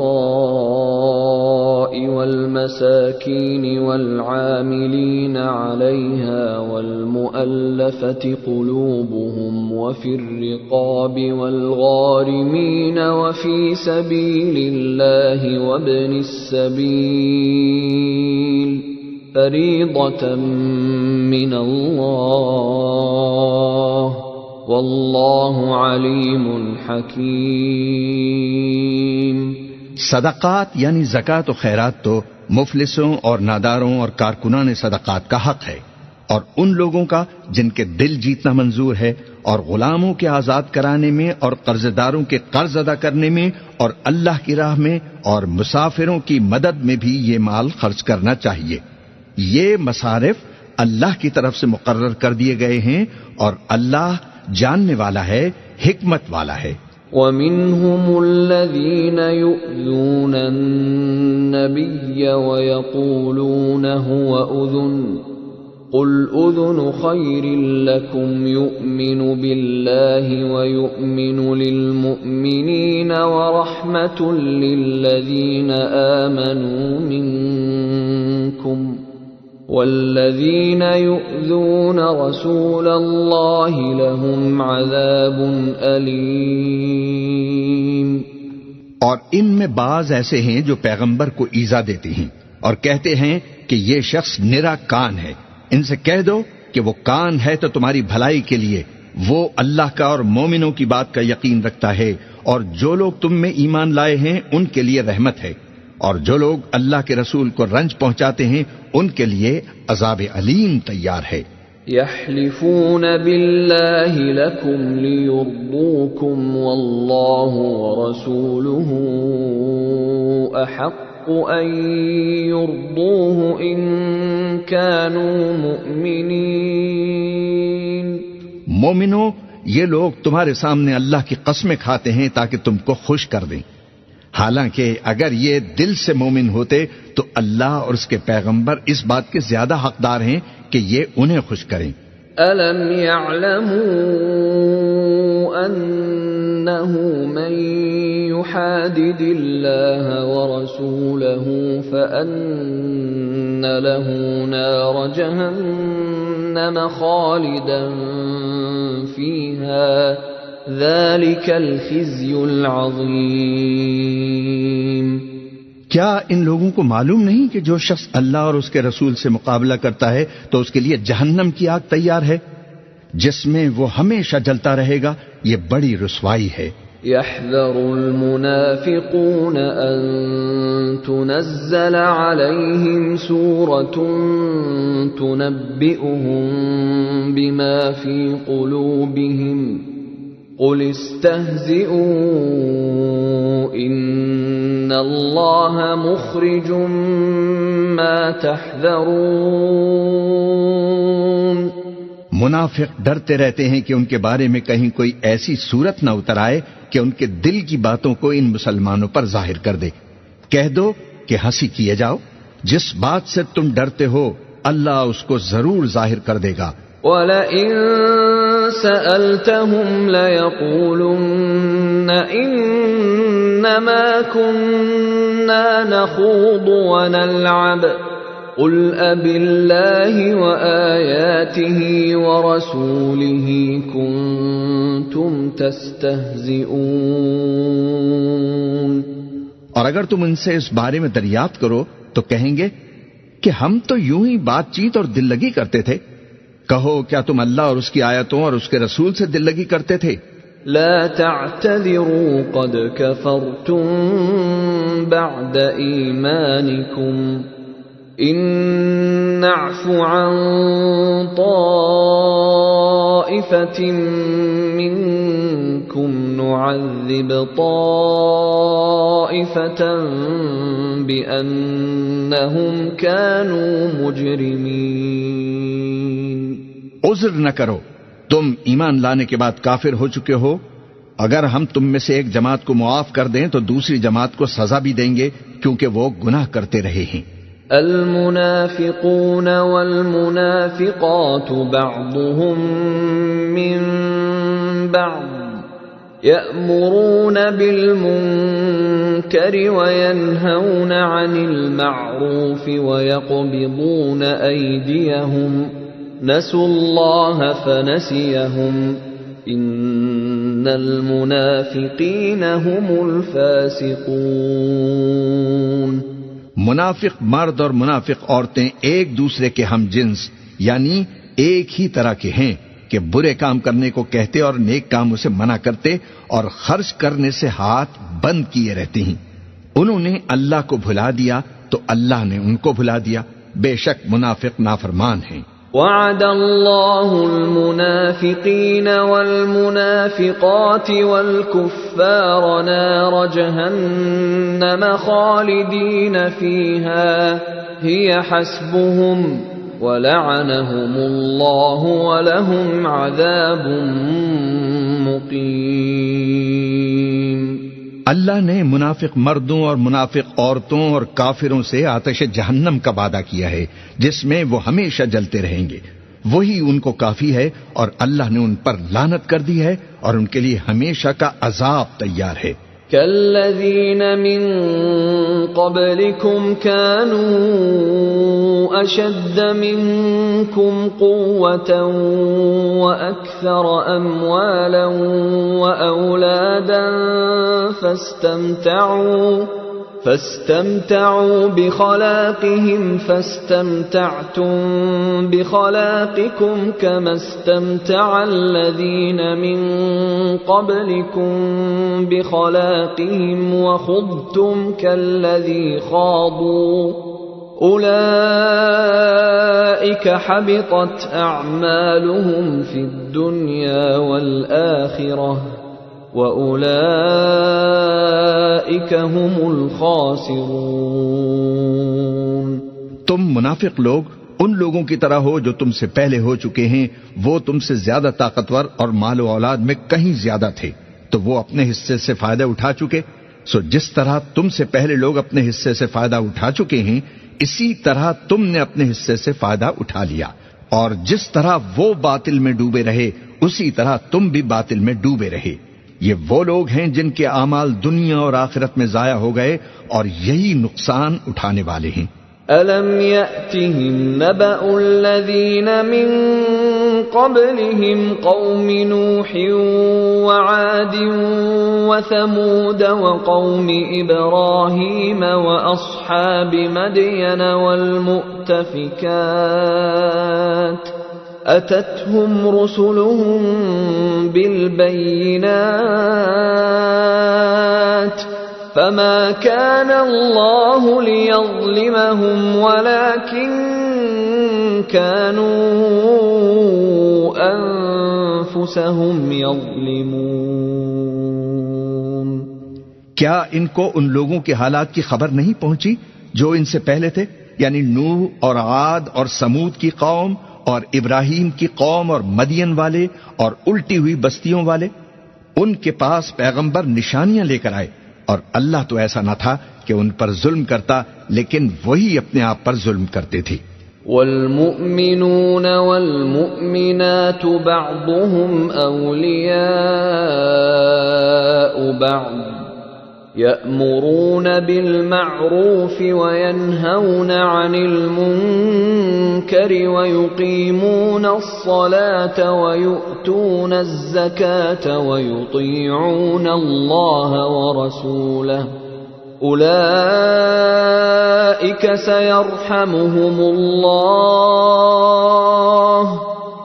والمساكين والعاملين عليها والمؤلفة قلوبهم وفي الرقاب والغارمين وفي سبيل الله وابن السبيل فريضة من الله واللہ علیم حکیم۔ صدقات یعنی زکوٰۃ و خیرات تو مفلسوں اور ناداروں اور کارکنان صدقات کا حق ہے، اور ان لوگوں کا جن کے دل جیتنا منظور ہے، اور غلاموں کے آزاد کرانے میں، اور قرض داروں کے قرض ادا کرنے میں، اور اللہ کی راہ میں، اور مسافروں کی مدد میں بھی یہ مال خرچ کرنا چاہیے۔ یہ مصارف اللہ کی طرف سے مقرر کر دیے گئے ہیں، اور اللہ جاننے والا ہے، حکمت والا ہے۔ وَمِنْهُمُ الَّذِينَ يُؤْذُونَ النَّبِيَّ وَيَقُولُونَ هُوَ أُذُنٌ قُلْ أُذُنُ خَيْرٍ لَكُمْ يُؤْمِنُ بِاللَّهِ وَيُؤْمِنُ لِلْمُؤْمِنِينَ وَرَحْمَةٌ لِلَّذِينَ آمَنُوا مِنكُمْ والذین یؤذون رسول اللہ لهم عذاب علیم۔ اور ان میں بعض ایسے ہیں جو پیغمبر کو ایذا دیتے ہیں اور کہتے ہیں کہ یہ شخص نرا کان ہے۔ ان سے کہہ دو کہ وہ کان ہے تو تمہاری بھلائی کے لیے، وہ اللہ کا اور مومنوں کی بات کا یقین رکھتا ہے، اور جو لوگ تم میں ایمان لائے ہیں ان کے لیے رحمت ہے، اور جو لوگ اللہ کے رسول کو رنج پہنچاتے ہیں ان کے لیے عذاب علیم تیار ہے۔ یحلفون باللہ لکم لیرضوکم واللہ ورسولہ احق ان یرضوہ ان کانوا مؤمنین۔ مومنو، یہ لوگ تمہارے سامنے اللہ کی قسمیں کھاتے ہیں تاکہ تم کو خوش کر دیں، حالانکہ اگر یہ دل سے مومن ہوتے تو اللہ اور اس کے پیغمبر اس بات کے زیادہ حقدار ہیں کہ یہ انہیں خوش کریں۔ أَلَمْ يَعْلَمُوا أَنَّهُ مَن يُحَادِدِ اللَّهَ وَرَسُولَهُ فَأَنَّ لَهُ نَارَ جَهَنَّمَ خَالِدًا فِيهَا ذَلِكَ الْخِزْيُ الْعَظِيمُ۔ کیا ان لوگوں کو معلوم نہیں کہ جو شخص اللہ اور اس کے رسول سے مقابلہ کرتا ہے تو اس کے لیے جہنم کی آگ تیار ہے جس میں وہ ہمیشہ جلتا رہے گا؟ یہ بڑی رسوائی ہے۔ يَحْذَرُ الْمُنَافِقُونَ أَن تُنَزَّلَ عَلَيْهِمْ سُورَةٌ تُنَبِّئُهُم بِمَا فِي قُلُوبِهِمْ قُلِ اسْتَهْزِئُوا إِنَّ اللَّهَ مُخْرِجٌ مَا تَحْذَرُونَ۔ منافق ڈرتے رہتے ہیں کہ ان کے بارے میں کہیں کوئی ایسی صورت نہ اتر آئے کہ ان کے دل کی باتوں کو ان مسلمانوں پر ظاہر کر دے۔ کہہ دو کہ ہنسی کیے جاؤ، جس بات سے تم ڈرتے ہو اللہ اس کو ضرور ظاہر کر دے گا۔ وَلَئِن سَأَلْتَهُمْ لَيَقُولُنَّ إِنَّمَا كُنَّا نَخُوضُ وَنَلْعَبُ قُلْ أَبِاللَّهِ وَآيَاتِهِ وَرَسُولِهِ كُنتُمْ تَسْتَهْزِئُونَ۔ اور اگر تم ان سے اس بارے میں دریافت کرو تو کہیں گے کہ ہم تو یوں ہی بات چیت اور دل لگی کرتے تھے۔ کہو کیا تم اللہ اور اس کی آیتوں اور اس کے رسول سے دل لگی کرتے تھے؟ لا تعتذروا قد كفرتم بعد ایمانکم ان نعف عن طائفة منكم نعذب طائفة بأنهم كانوا مجرمين۔ عذر نہ کرو، تم ایمان لانے کے بعد کافر ہو چکے ہو۔ اگر ہم تم میں سے ایک جماعت کو معاف کر دیں تو دوسری جماعت کو سزا بھی دیں گے کیونکہ وہ گناہ کرتے رہے ہیں۔ المنافقون والمنافقات بعضهم من بعض يأمرون بالمنكر وينهون عن المعروف ويقبضون أيديهم نسوا الله فنسيهم إن المنافقين هم الفاسقون۔ منافق مرد اور منافق عورتیں ایک دوسرے کے ہم جنس یعنی ایک ہی طرح کے ہیں کہ برے کام کرنے کو کہتے اور نیک کاموں سے منع کرتے اور خرچ کرنے سے ہاتھ بند کیے رہتے ہیں۔ انہوں نے اللہ کو بھلا دیا تو اللہ نے ان کو بھلا دیا، بے شک منافق نافرمان ہیں۔ وعد اللہ المنافقین والمنافقات والکفار نار جہنم خالدین فیہا ہی حسبهم ولعنهم اللہ ولہم عذاب مقیم۔ اللہ نے منافق مردوں اور منافق عورتوں اور کافروں سے آتش جہنم کا وعدہ کیا ہے جس میں وہ ہمیشہ جلتے رہیں گے، وہی ان کو کافی ہے، اور اللہ نے ان پر لعنت کر دی ہے اور ان کے لیے ہمیشہ کا عذاب تیار ہے۔ كالذين من قبلكم كانوا أشد منكم قوة وأكثر أموالا وأولادا فاستمتعوا بخلاقهم فاستمتعتم بخلاقكم كما استمتع الذين من قبلكم بخلاقهم وخضتم كالذي خاضوا أولئك حبطت أعمالهم في الدنيا والآخرة وَأُولَئِكَ هُمُ الْخَاسِرُونَ۔ تم منافق لوگ ان لوگوں کی طرح ہو جو تم سے پہلے ہو چکے ہیں، وہ تم سے زیادہ طاقتور اور مال و اولاد میں کہیں زیادہ تھے، تو وہ اپنے حصے سے فائدہ اٹھا چکے. سو جس طرح تم سے پہلے لوگ اپنے حصے سے فائدہ اٹھا چکے ہیں، اسی طرح تم نے اپنے حصے سے فائدہ اٹھا لیا، اور جس طرح وہ باطل میں ڈوبے رہے اسی طرح تم بھی باطل میں ڈوبے رہے. یہ وہ لوگ ہیں جن کے اعمال دنیا اور آخرت میں ضائع ہو گئے، اور یہی نقصان اٹھانے والے ہیں. أَلَمْ يَأْتِهِمْ نَبَأُ الَّذِينَ مِنْ قَبْلِهِمْ قَوْمِ نُوحٍ وَعَادٍ وَثَمُودَ وَقَوْمِ إِبْرَاهِيمَ وَأَصْحَابِ مَدْيَنَ وَالْمُؤْتَفِكَاتِ أَتَتْهُمْ رُسُلُهُم بِالْبَيِّنَاتِ فما كان الله ليظلمهم ولكن كانوا أنفسهم يظلمون. کیا ان کو ان لوگوں کے حالات کی خبر نہیں پہنچی جو ان سے پہلے تھے، یعنی نوح اور عاد اور سمود کی قوم اور ابراہیم کی قوم اور مدین والے اور الٹی ہوئی بستیوں والے؟ ان کے پاس پیغمبر نشانیاں لے کر آئے، اور اللہ تو ایسا نہ تھا کہ ان پر ظلم کرتا، لیکن وہی اپنے آپ پر ظلم کرتے تھے. والمؤمنون والمؤمنات بعضهم أولياء بعض يأمرون بالمعروف وينهون عن المنكر ويقيمون الصلاة ويؤتون الزكاة ويطيعون الله ورسوله أولئك سيرحمهم الله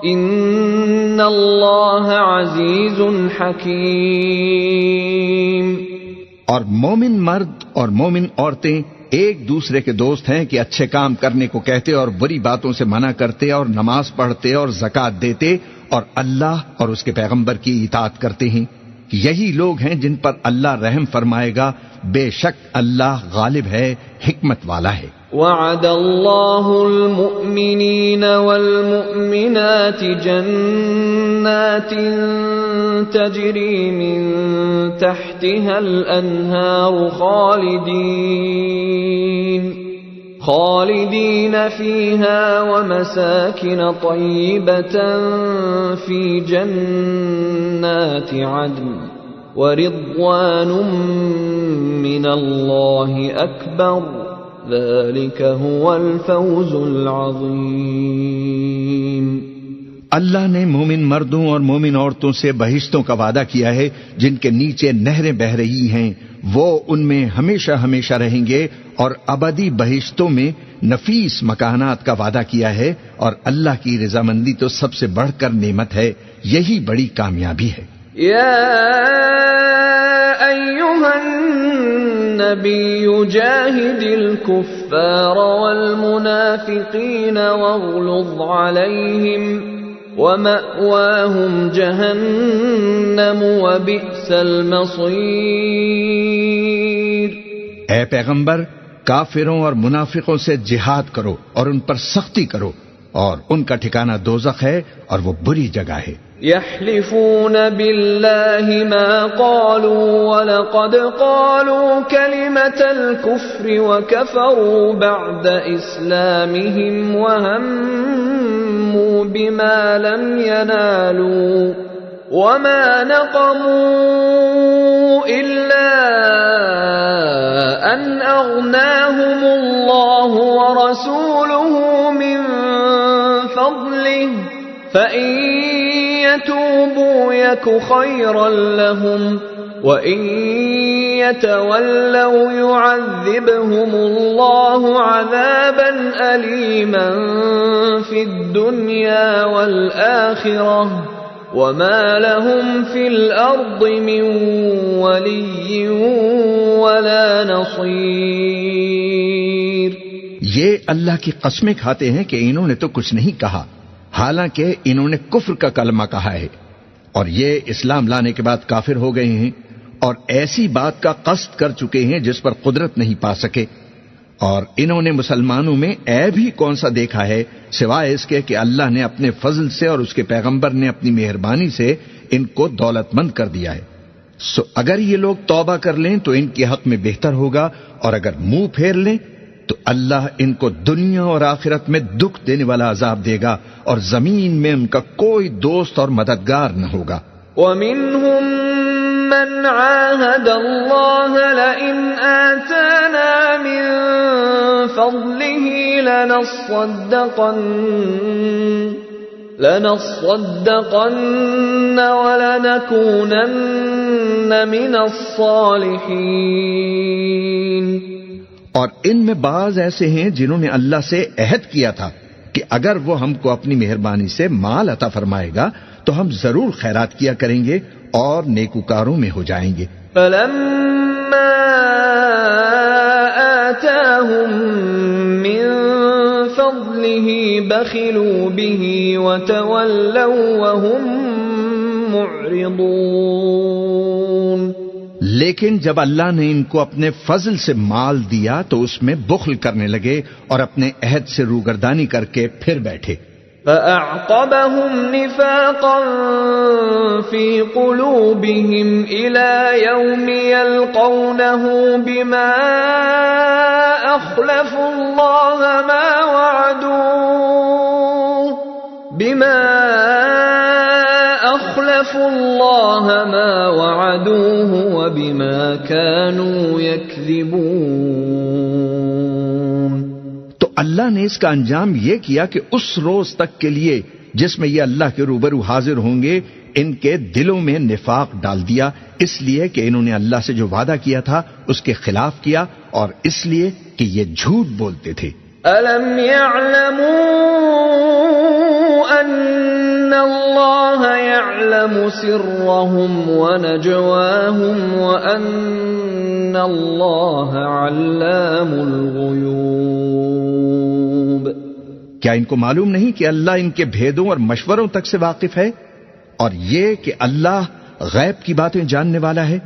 إن الله عزيز حكيم. اور مومن مرد اور مومن عورتیں ایک دوسرے کے دوست ہیں کہ اچھے کام کرنے کو کہتے اور بری باتوں سے منع کرتے اور نماز پڑھتے اور زکوٰۃ دیتے اور اللہ اور اس کے پیغمبر کی اطاعت کرتے ہیں. یہی لوگ ہیں جن پر اللہ رحم فرمائے گا، بے شک اللہ غالب ہے، حکمت والا ہے. وعد الله المؤمنين والمؤمنات جنات تجري من تحتها الأنهار خالدين فيها ومساكن طيبة في جنات عدن ورضوان من الله أكبر ذلك هو الفوز العظیم. اللہ نے مومن مردوں اور مومن عورتوں سے بہشتوں کا وعدہ کیا ہے جن کے نیچے نہریں بہہ رہی ہیں، وہ ان میں ہمیشہ ہمیشہ رہیں گے، اور ابدی بہشتوں میں نفیس مکانات کا وعدہ کیا ہے، اور اللہ کی رضامندی تو سب سے بڑھ کر نعمت ہے، یہی بڑی کامیابی ہے. یا ایھا النبی جاہد الکفار والمنافقین واغلظ علیہم ومأواہم جہنم وبئس المصیر. اے پیغمبر، کافروں اور منافقوں سے جہاد کرو اور ان پر سختی کرو، اور ان کا ٹھکانہ دوزخ ہے اور وہ بری جگہ ہے. يحلفون بالله ما قالوا ولقد قالوا كلمة الكفر وكفروا بعد إسلامهم وهموا بما لم ينالوا وما نقموا إلا أن أغناهم الله ورسوله من فضله فإن يتوبوا يك خيرا لهم وإن يتولوا يعذبهم الله عذابا أليما في الدنيا والآخرة وما لهم في الأرض من ولي ولا نصير. یہ اللہ کی قسمیں کھاتے ہیں کہ انہوں نے تو کچھ نہیں کہا، حالانکہ انہوں نے کفر کا کلمہ کہا ہے، اور یہ اسلام لانے کے بعد کافر ہو گئے ہیں اور ایسی بات کا قصد کر چکے ہیں جس پر قدرت نہیں پا سکے، اور انہوں نے مسلمانوں میں عیب ہی کون سا دیکھا ہے سوائے اس کے کہ اللہ نے اپنے فضل سے اور اس کے پیغمبر نے اپنی مہربانی سے ان کو دولت مند کر دیا ہے. سو اگر یہ لوگ توبہ کر لیں تو ان کے حق میں بہتر ہوگا، اور اگر منہ پھیر لیں تو اللہ ان کو دنیا اور آخرت میں دکھ دینے والا عذاب دے گا، اور زمین میں ان کا کوئی دوست اور مددگار نہ ہوگا. وَمِنْهُمْ مَنْ عَاهَدَ اللَّهَ لَئِنْ آتَانَا مِنْ فَضْلِهِ لَنَصَّدَّقَنَّ وَلَنَكُونَنَّ مِنَ الصَّالِحِينَ. اور ان میں بعض ایسے ہیں جنہوں نے اللہ سے عہد کیا تھا کہ اگر وہ ہم کو اپنی مہربانی سے مال عطا فرمائے گا تو ہم ضرور خیرات کیا کریں گے اور نیکوکاروں میں ہو جائیں گے. فَلَمَّا آتَاهُم مِّن فَضْلِهِ بَخِلُوا بِهِ وَتَوَلَّوْا وَهُم مُّعْرِضُونَ. لیکن جب اللہ نے ان کو اپنے فضل سے مال دیا تو اس میں بخل کرنے لگے اور اپنے عہد سے روگردانی کر کے پھر بیٹھے. فَأَعْقَبَهُمْ نِفَاقًا فِي قُلُوبِهِمْ إِلَى يَوْمِ يَلْقَوْنَهُ بِمَا أَخْلَفُوا اللَّهَ مَا وَعَدُوهُ وَبِمَا كَانُوا يَكْذِبُونَ. تو اللہ نے اس کا انجام یہ کیا کہ اس روز تک کے لیے جس میں یہ اللہ کے روبرو حاضر ہوں گے ان کے دلوں میں نفاق ڈال دیا، اس لیے کہ انہوں نے اللہ سے جو وعدہ کیا تھا اس کے خلاف کیا، اور اس لیے کہ یہ جھوٹ بولتے تھے. أَلَمْ يَعْلَمُوا أَنَّ اللَّهَ يَعْلَمُ سِرَّهُمْ وَنَجْوَاهُمْ وَأَنَّ اللَّهَ عَلَّامُ الْغُيُوبِ. کیا ان کو معلوم نہیں کہ اللہ ان کے بھیدوں اور مشوروں تک سے واقف ہے، اور یہ کہ اللہ غیب کی باتیں جاننے والا ہے؟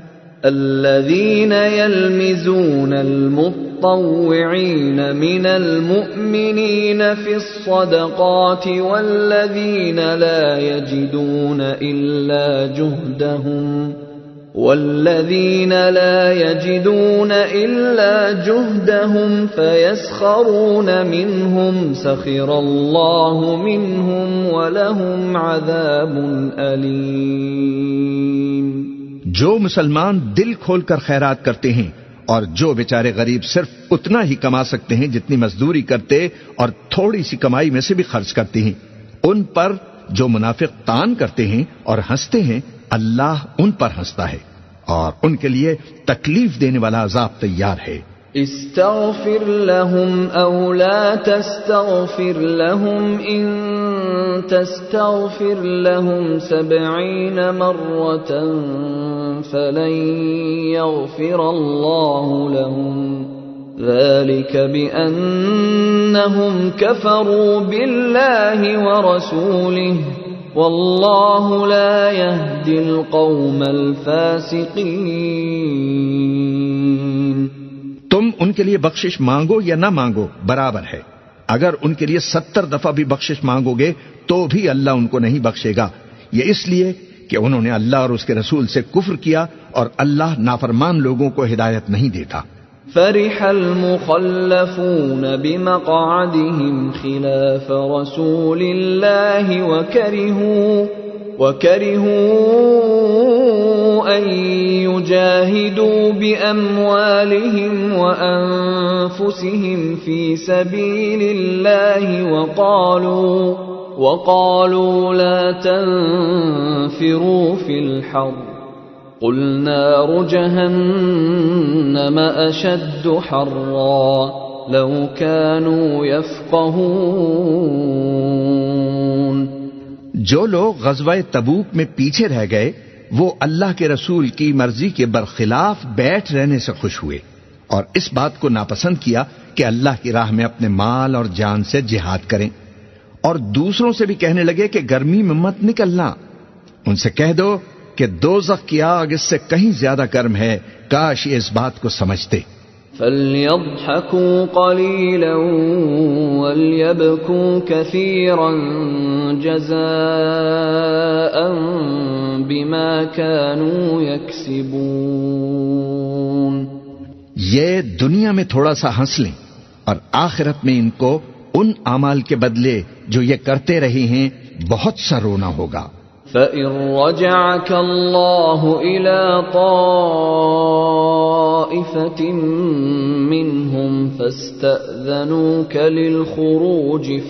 الذين يلمزون المطوعين من المؤمنين في الصدقات والذين لا يجدون إلا جهدهم فيسخرون منهم سخر الله منهم ولهم عذاب أليم. جو مسلمان دل کھول کر خیرات کرتے ہیں اور جو بیچارے غریب صرف اتنا ہی کما سکتے ہیں جتنی مزدوری کرتے اور تھوڑی سی کمائی میں سے بھی خرچ کرتے ہیں، ان پر جو منافق تان کرتے ہیں اور ہنستے ہیں، اللہ ان پر ہنستا ہے اور ان کے لیے تکلیف دینے والا عذاب تیار ہے. استغفر لهم أو لا تستغفر لهم إن تستغفر لهم 70 مرة فلن يغفر الله لهم ذلك بأنهم كفروا بالله ورسوله والله لا يهدي القوم الفاسقين. تم ان کے لیے بخشش مانگو یا نہ مانگو برابر ہے. اگر ان کے لیے 70 دفعہ بھی بخشش مانگو گے تو بھی اللہ ان کو نہیں بخشے گا، یہ اس لیے کہ انہوں نے اللہ اور اس کے رسول سے کفر کیا اور اللہ نافرمان لوگوں کو ہدایت نہیں دیتا. فرح المخلفون بمقعدهم خلاف رسول الله وكرهوا أن يجاهدوا بأموالهم وأنفسهم في سبيل الله وقالوا لا تنفروا في الحر قل نار جهنم أشد حرا لو كانوا يفقهون. جو لوگ غزوہ تبوک میں پیچھے رہ گئے وہ اللہ کے رسول کی مرضی کے برخلاف بیٹھ رہنے سے خوش ہوئے اور اس بات کو ناپسند کیا کہ اللہ کی راہ میں اپنے مال اور جان سے جہاد کریں، اور دوسروں سے بھی کہنے لگے کہ گرمی میں مت نکلنا. ان سے کہہ دو کہ دوزخ کی آگ اس سے کہیں زیادہ گرم ہے، کاش یہ اس بات کو سمجھتے. فَلْيَضْحَكُوا قَلِيلًا وَلْيَبْكُوا كَثِيرًا جَزَاءً بِمَا كَانُوا يَكْسِبُونَ۔ یہ دنیا میں تھوڑا سا ہنس لیں اور آخرت میں ان کو ان اعمال کے بدلے جو یہ کرتے رہے ہیں بہت سا رونا ہوگا۔ فَإِن رَّجَعَكَ اللَّهُ إِلَىٰ طَائِفَةٍ مِّنْهُمْ فَاسْتَأْذَنُوكَ لِلْخُرُوجِ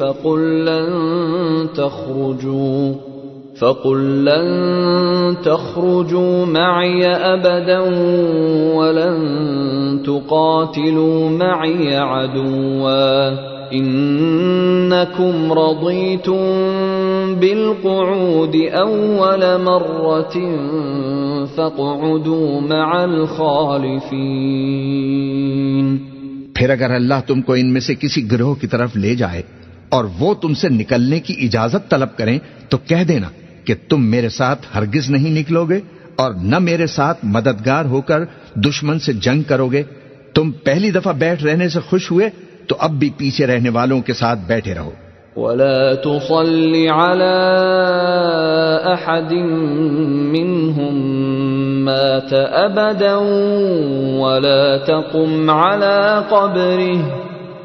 فَقُل لَّن تَخْرُجُوا مَعِيَ أَبَدًا وَلَن تُقَاتِلُوا مَعِيَ عَدُوًّا إِنَّكُمْ رَضِيتُم بِالْقُعُودِ أَوَّلَ مَرَّةٍ فَاقْعُدُوا مَعَ الْخَالِفِينَ۔ پھر اگر اللہ تم کو ان میں سے کسی گروہ کی طرف لے جائے اور وہ تم سے نکلنے کی اجازت طلب کریں تو کہہ دینا کہ تم میرے ساتھ ہرگز نہیں نکلو گے اور نہ میرے ساتھ مددگار ہو کر دشمن سے جنگ کرو گے۔ تم پہلی دفعہ بیٹھ رہنے سے خوش ہوئے تو اب بھی پیچھے رہنے والوں کے ساتھ بیٹھے رہو۔ وَلَا تُصَلِّ عَلَىٰ أَحَدٍ مِّنْهُم مَّاتَ أَبَدًا وَلَا تَقُمْ عَلَىٰ قَبْرِهِ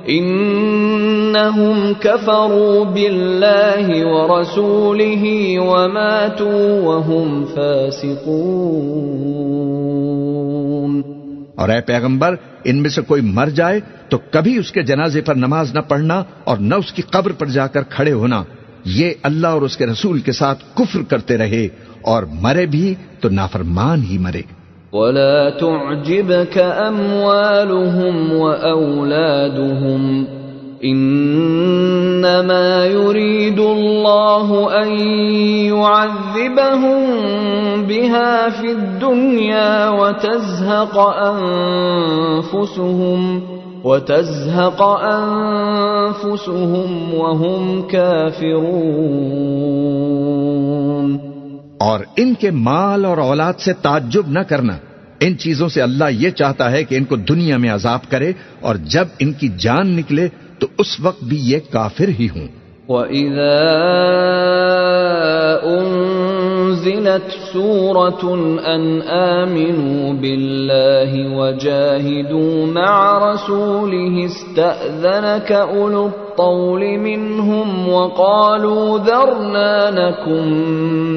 إِنَّهُمْ كَفَرُوا بِاللَّهِ وَرَسُولِهِ وَمَاتُوا وَهُمْ فَاسِقُونَ۔ اور اے پیغمبر ان میں سے کوئی مر جائے تو کبھی اس کے جنازے پر نماز نہ پڑھنا اور نہ اس کی قبر پر جا کر کھڑے ہونا، یہ اللہ اور اس کے رسول کے ساتھ کفر کرتے رہے اور مرے بھی تو نافرمان ہی مرے۔ وَلَا تُعْجِبْكَ أَمْوَالُهُمْ وَأَوْلَادُهُمْ إِنَّمَا يُرِيدُ اللَّهُ أَن يُعَذِّبَهُم بِهَا فِي الدُّنْيَا وَتَزْهَقَ أَنفُسُهُمْ وَهُمْ كَافِرُونَ۔ اور ان کے مال اور اولاد سے تعجب نہ کرنا، ان چیزوں سے اللہ یہ چاہتا ہے کہ ان کو دنیا میں عذاب کرے اور جب ان کی جان نکلے تو اس وقت بھی یہ کافر ہی ہوں۔ وَإِذَا أُنزِلَتْ سُورَةٌ أَنْ آمِنُوا بِاللَّهِ وَجَاهِدُوا مَعَ رَسُولِهِ اسْتَأْذَنَكَ أُولُو الطَّوْلِ مِنْهُمْ وَقَالُوا ذَرْنَا نَكُن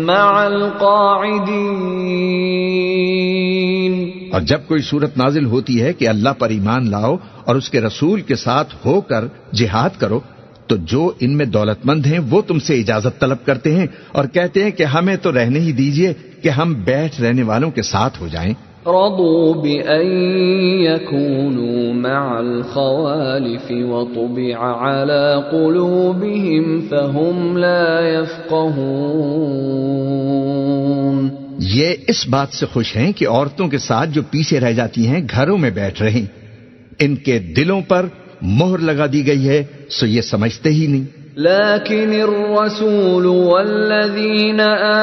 مَّعَ الْقَاعِدِينَ۔ اور جب کوئی صورت نازل ہوتی ہے کہ اللہ پر ایمان لاؤ اور اس کے رسول کے ساتھ ہو کر جہاد کرو تو جو ان میں دولت مند ہیں وہ تم سے اجازت طلب کرتے ہیں اور کہتے ہیں کہ ہمیں تو رہنے ہی دیجئے کہ ہم بیٹھ رہنے والوں کے ساتھ ہو جائیں۔ رضوا بأن يكونوا مع الخوالف وطبع على قلوبهم فهم لا يفقهون۔ یہ اس بات سے خوش ہیں کہ عورتوں کے ساتھ جو پیچھے رہ جاتی ہیں گھروں میں بیٹھ رہیں، ان کے دلوں پر مہر لگا دی گئی ہے سو یہ سمجھتے ہی نہیں۔ لكن الرسول والذين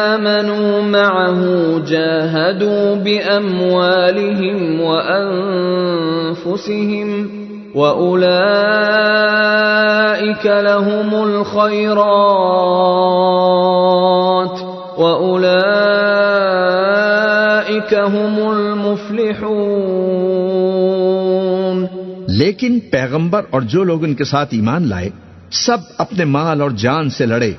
آمنوا معه جاهدوا بأموالهم وأنفسهم وأولئك لهم الخيرات وأولئك هم المفلحون۔ لیکن پیغمبر اور جو لوگ ان کے ساتھ ایمان لائے سب اپنے مال اور جان سے لڑے،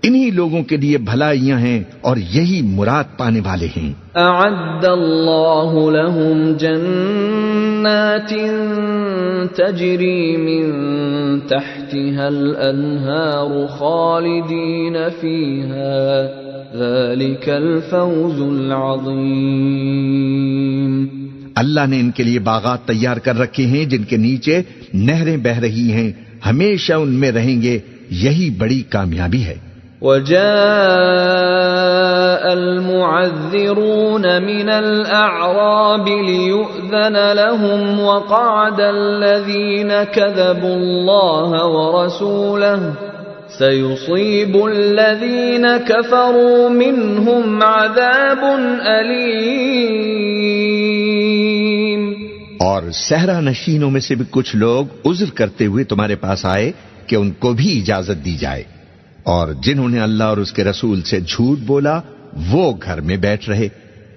انہی لوگوں کے لیے بھلائیاں ہیں اور یہی مراد پانے والے ہیں۔ اعد اللہ لهم جنات تجری من تحتها الانہار خالدین فیہا ذلک الفوز العظیم۔ اللہ نے ان کے لیے باغات تیار کر رکھے ہیں جن کے نیچے نہریں بہ رہی ہیں، ہمیشہ ان میں رہیں گے، یہی بڑی کامیابی ہے۔ وجاء المعذرون من الأعراب ليؤذن لهم وقعد الذين كذبوا الله ورسوله سيصيب الذين كفروا منهم عذاب أليم۔ اور صحرا نشینوں میں سے بھی کچھ لوگ عذر کرتے ہوئے تمہارے پاس آئے کہ ان کو بھی اجازت دی جائے، اور جنہوں نے اللہ اور اس کے رسول سے جھوٹ بولا وہ گھر میں بیٹھ رہے۔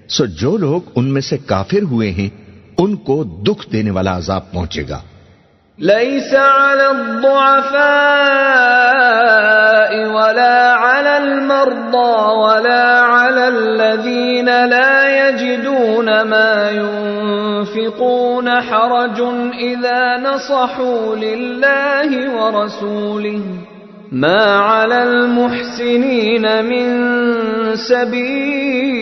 سو جو لوگ ان میں سے کافر ہوئے ہیں ان کو دکھ دینے والا عذاب پہنچے گا۔ ليس على الضعفاء ولا على المرضى ولا على الذين لا يجدون ما ينفقون حرج إذا نصحوا لله ورسوله ما على المحسنين من سبيل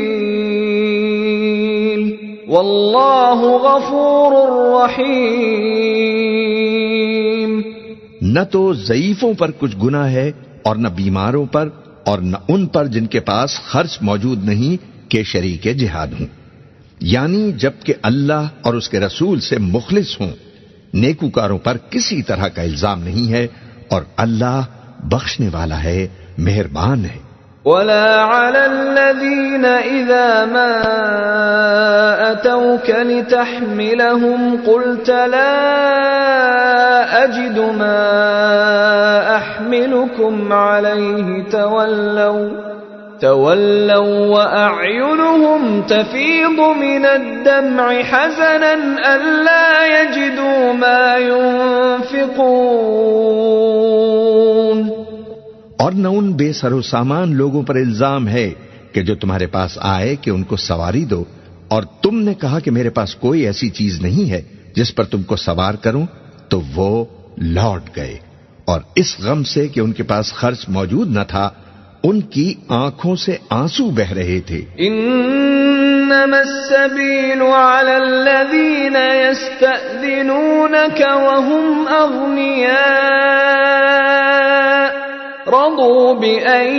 والله غفور رحیم۔ نہ تو ضعیفوں پر کچھ گناہ ہے اور نہ بیماروں پر اور نہ ان پر جن کے پاس خرچ موجود نہیں کہ شریک جہاد ہوں، یعنی جب کہ اللہ اور اس کے رسول سے مخلص ہوں۔ نیکوکاروں پر کسی طرح کا الزام نہیں ہے اور اللہ بخشنے والا ہے، مہربان ہے۔ ولا على الذين إذا ما أتوك لتحملهم قلت لا أجد ما أحملكم عليه تولوا وأعينهم تفيض من الدمع حزنا ألا يجدوا ما ينفقون۔ اور نہ ان بے سر و سامان لوگوں پر الزام ہے کہ جو تمہارے پاس آئے کہ ان کو سواری دو، اور تم نے کہا کہ میرے پاس کوئی ایسی چیز نہیں ہے جس پر تم کو سوار کروں، تو وہ لوٹ گئے، اور اس غم سے کہ ان کے پاس خرچ موجود نہ تھا ان کی آنکھوں سے آنسو بہ رہے تھے۔ انما السبيل على الذين يستأذنونك وهم أغنياء رضوا بأن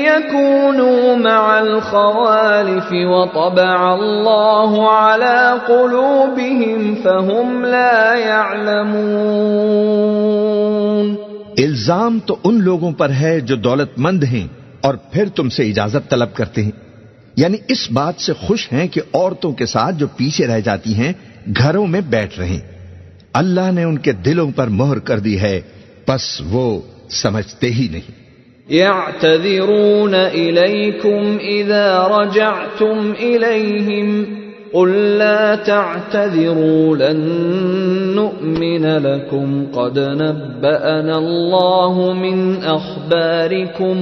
يكونوا مع الخوالف وطبع الله على قلوبهم فهم لا يعلمون۔ الزام تو ان لوگوں پر ہے جو دولت مند ہیں اور پھر تم سے اجازت طلب کرتے ہیں، یعنی اس بات سے خوش ہیں کہ عورتوں کے ساتھ جو پیچھے رہ جاتی ہیں گھروں میں بیٹھ رہیں۔ اللہ نے ان کے دلوں پر مہر کر دی ہے، پس وہ سمجھتے ہی نہیں۔ يعتذرون إليكم إذا رجعتم إليهم قل لا تعتذروا لن نؤمن لكم قد نبأنا الله من أخباركم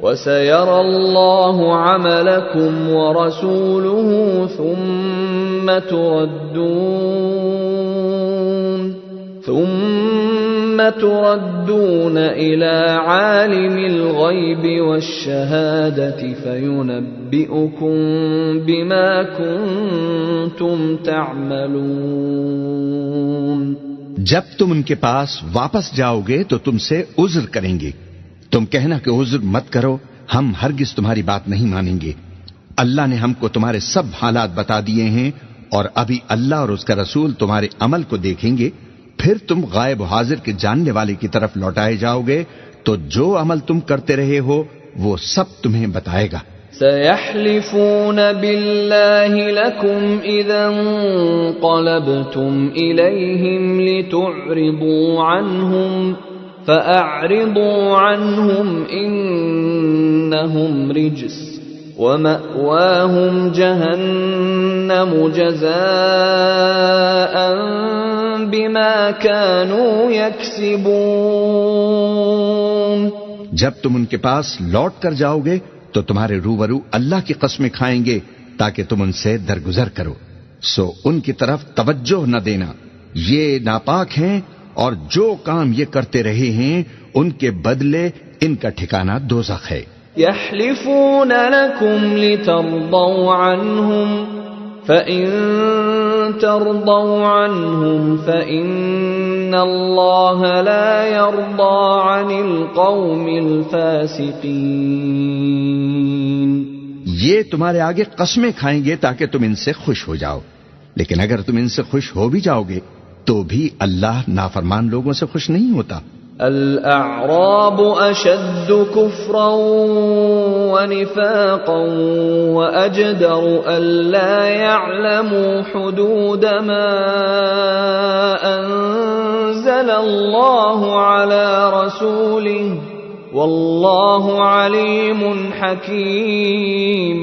وسيرى الله عملكم ورسوله ثم تردون إلى عالم الغيب والشهادة فينبئكم بما كنتم تعملون۔ جب تم ان کے پاس واپس جاؤ گے تو تم سے عذر کریں گے، تم کہنا کہ عذر مت کرو، ہم ہرگز تمہاری بات نہیں مانیں گے۔ اللہ نے ہم کو تمہارے سب حالات بتا دیے ہیں، اور ابھی اللہ اور اس کا رسول تمہارے عمل کو دیکھیں گے، پھر تم غائب و حاضر کے جاننے والے کی طرف لوٹائے جاؤ گے، تو جو عمل تم کرتے رہے ہو وہ سب تمہیں بتائے گا۔ سيحلفون بالله لكم إذا انقلبتم إليهم لتعرضوا عنهم فأعرضوا عنهم إنهم رجس ومأواهم جهنم جزاء بما كانوا يكسبون۔ جب تم ان کے پاس لوٹ کر جاؤ گے تو تمہارے روبرو اللہ کی قسمیں کھائیں گے تاکہ تم ان سے درگزر کرو، سو ان کی طرف توجہ نہ دینا، یہ ناپاک ہیں اور جو کام یہ کرتے رہے ہیں ان کے بدلے ان کا ٹھکانہ دوزخ ہے۔ يحلفون لكم لترضوا عنهم فإن ترضوا عنهم فإن الله لا يرضى عن القوم الفاسقين۔ یہ تمہارے آگے قسمیں کھائیں گے تاکہ تم ان سے خوش ہو جاؤ، لیکن اگر تم ان سے خوش ہو بھی جاؤ گے تو بھی اللہ نافرمان لوگوں سے خوش نہیں ہوتا۔ الأعراب أشد كفرا ونفاقا وأجدر ألا يعلموا حدود ما أنزل الله على رسوله والله عليم حكيم.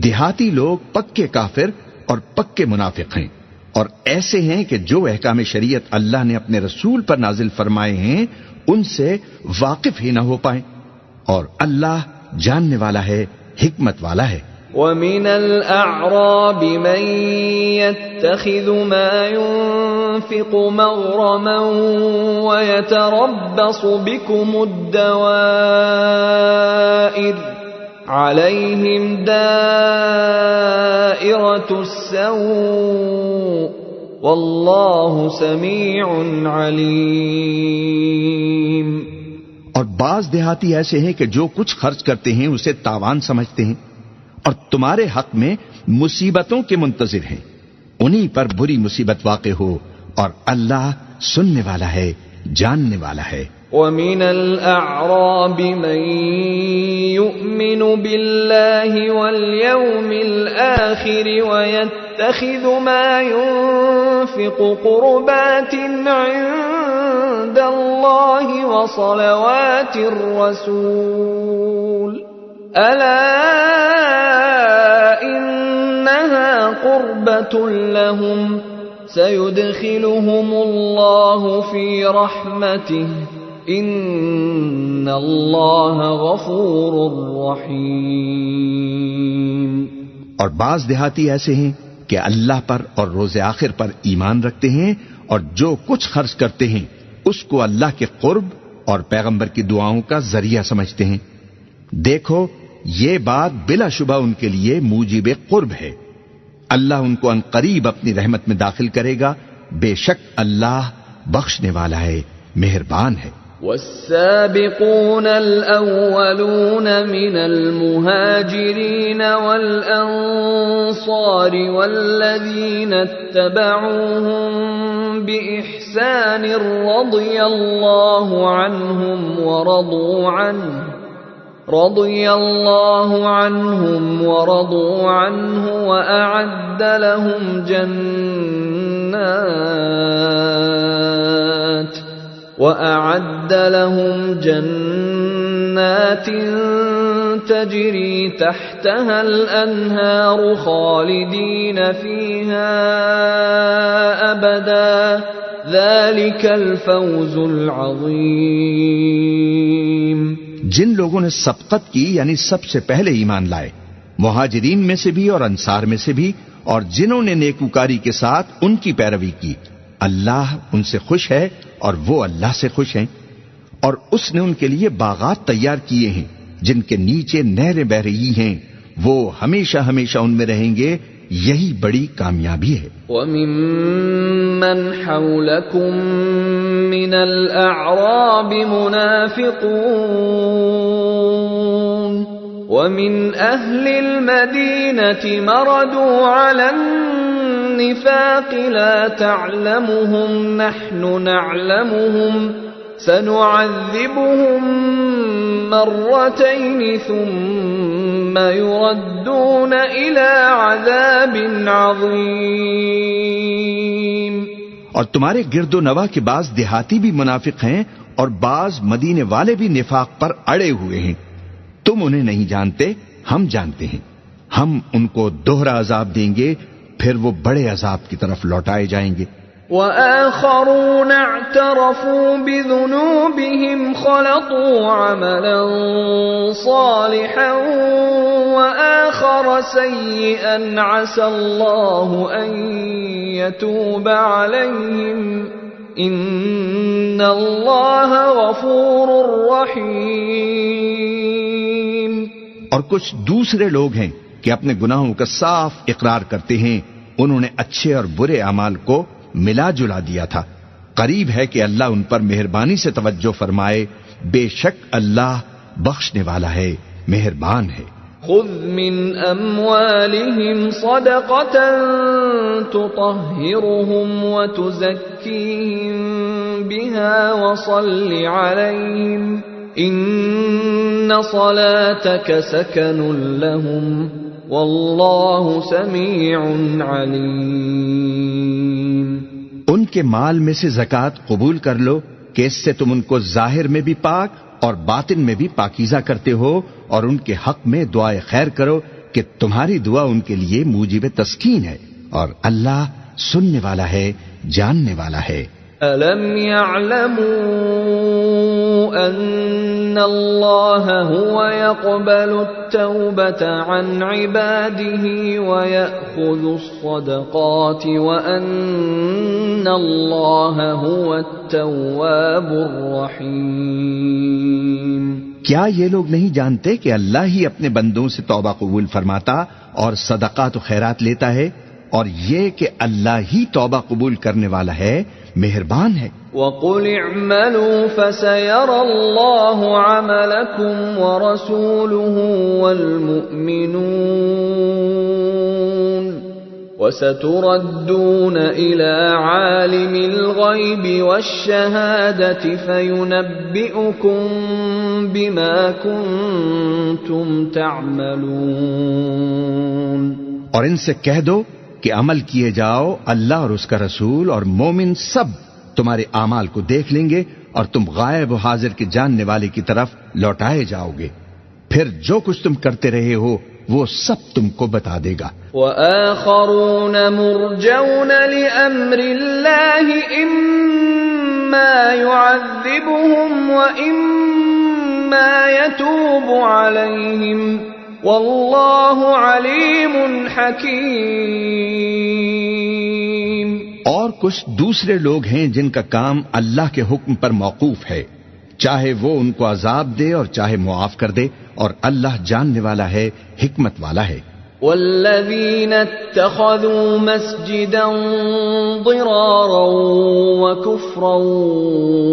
دیہاتی لوگ پکے کافر اور پکے منافق ہیں، اور ایسے ہیں کہ جو احکام شریعت اللہ نے اپنے رسول پر نازل فرمائے ہیں ان سے واقف ہی نہ ہو پائیں، اور اللہ جاننے والا ہے، حکمت والا ہے. وَمِنَ الْأَعْرَابِ مَن يَتَّخِذُ مَا يُنْفِقُ مَغْرَمًا وَيَتَرَبَّصُ بِكُمُ الدَّوَائِرَ عَلَيْهِمْ دَائِرَةُ السَّوْءِ وَاللَّهُ سَمِيعٌ عَلِيمٌ. اور بعض دیہاتی ایسے ہیں کہ جو کچھ خرچ کرتے ہیں اسے تاوان سمجھتے ہیں اور تمہارے حق میں مصیبتوں کے منتظر ہیں، انہی پر بری مصیبت واقع ہو، اور اللہ سننے والا ہے، جاننے والا ہے. وَمِنَ الْأَعْرَابِ مَن يُؤْمِنُ بِاللَّهِ وَالْيَوْمِ الْآخِرِ وَيَتَّخِذُ مَا يُنْفِقُ قُرُبَاتٍ عِندَ اللَّهِ وَصَلَوَاتِ الرَّسُولِ أَلَا إِنَّهَا قُرْبَةٌ لَهُمْ سَيُدْخِلُهُمُ اللَّهُ فِي رَحْمَتِهِ إِنَّ اللَّهَ غَفُورٌ رَحِيمٌ. اور بعض دیہاتی ایسے ہیں کہ اللہ پر اور روز آخر پر ایمان رکھتے ہیں، اور جو کچھ خرچ کرتے ہیں اس کو اللہ کے قرب اور پیغمبر کی دعاؤں کا ذریعہ سمجھتے ہیں. دیکھو یہ بات بلا شبہ ان کے لیے موجب قرب ہے. اللہ ان کو ان قریب اپنی رحمت میں داخل کرے گا، بے شک اللہ بخشنے والا ہے، مہربان ہے. والسابقون الأولون من المهاجرين والأنصار والذين اتبعوهم بإحسان رضي الله عنهم ورضوا عنه وأعد لهم جنات تجري تحتها الأنهار خالدين فيها أبدا ذلك الفوز العظيم. جن لوگوں نے سبقت کی یعنی سب سے پہلے ایمان لائے، مہاجرین میں سے بھی اور انصار میں سے بھی، اور جنہوں نے نیکوکاری کے ساتھ ان کی پیروی کی، اللہ ان سے خوش ہے اور وہ اللہ سے خوش ہیں. اور اس نے ان کے لیے باغات تیار کیے ہیں جن کے نیچے نہریں بہ رہی ہیں، وہ ہمیشہ ہمیشہ ان میں رہیں گے، یہی بڑی کامیابی ہے. وَمِمَّنْ حَوْلَكُمْ مِنَ الْأَعْرَابِ مُنَافِقُونَ وَمِنْ أَهْلِ الْمَدِينَةِ مَرَدُوا عَلَى النِّفَاقِ لَا تَعْلَمُهُمْ نَحْنُ نَعْلَمُهُمْ سَنُعَذِّبُهُمْ مرتين ثم يردون إلى عذاب عظيم. اور تمہارے گرد و نواح کے بعض دیہاتی بھی منافق ہیں اور بعض مدینے والے بھی نفاق پر اڑے ہوئے ہیں. تم انہیں نہیں جانتے، ہم جانتے ہیں. ہم ان کو دوہرا عذاب دیں گے، پھر وہ بڑے عذاب کی طرف لوٹائے جائیں گے. وآخرون اعترفوا بذنوبهم خلطوا عملا صالحا وآخر سيئا عسى الله أن يتوب عليهم إن الله غفور رحيم. اور کچھ دوسرے لوگ ہیں کہ اپنے گناہوں کا صاف اقرار کرتے ہیں، انہوں نے اچھے اور برے اعمال کو ملا جلا دیا تھا. قریب ہے کہ اللہ ان پر مہربانی سے توجہ فرمائے، بے شک اللہ بخشنے والا ہے، مہربان ہے. خذ من اموالهم صدقة تطهرهم وتزكيهم بها وصل عليهم إن صلاتك سكن لهم والله سميع عليم. ان کے مال میں سے زکوٰۃ قبول کر لو کہ اس سے تم ان کو ظاہر میں بھی پاک اور باطن میں بھی پاکیزہ کرتے ہو، اور ان کے حق میں دعائے خیر کرو کہ تمہاری دعا ان کے لیے موجب تسکین ہے، اور اللہ سننے والا ہے، جاننے والا ہے. أَلَمْ يَعْلَمُوا أَنَّ اللَّهَ هُوَ يَقْبَلُ التَّوْبَةَ عَنْ عِبَادِهِ وَيَأْخُذُ الصَّدَقَاتِ وَأَنَّ اللَّهَ هُوَ التَّوَّابُ الرَّحِيمُ. کیا یہ لوگ نہیں جانتے کہ اللہ ہی اپنے بندوں سے توبہ قبول فرماتا اور صدقات و خیرات لیتا ہے، اور یہ کہ اللہ ہی توبہ قبول کرنے والا ہے، مہربان ہے. وَقُلِ اعْمَلُوا فَسَيَرَى اللَّهُ عَمَلَكُمْ وَرَسُولُهُ وَالْمُؤْمِنُونَ وَسَتُرَدُّونَ إِلَى عَالِمِ الْغَيْبِ وَالشَّهَادَةِ فَيُنَبِّئُكُم بِمَا كُنتُمْ تَعْمَلُونَ. اور ان سے کہہ دو کہ عمل کیے جاؤ، اللہ اور اس کا رسول اور مومن سب تمہارے اعمال کو دیکھ لیں گے، اور تم غائب و حاضر کے جاننے والے کی طرف لوٹائے جاؤ گے، پھر جو کچھ تم کرتے رہے ہو وہ سب تم کو بتا دے گا. وَآخَرُونَ مُرْجَوْنَ لِأَمْرِ اللَّهِ إِمَّا يُعَذِّبُهُمْ وَإِمَّا يَتُوبُ عَلَيْهِمْ واللہ علیم حکیم. اور کچھ دوسرے لوگ ہیں جن کا کام اللہ کے حکم پر موقوف ہے، چاہے وہ ان کو عذاب دے اور چاہے معاف کر دے، اور اللہ جاننے والا ہے، حکمت والا ہے. والذین اتخذوا مسجدا ضرارا وكفرا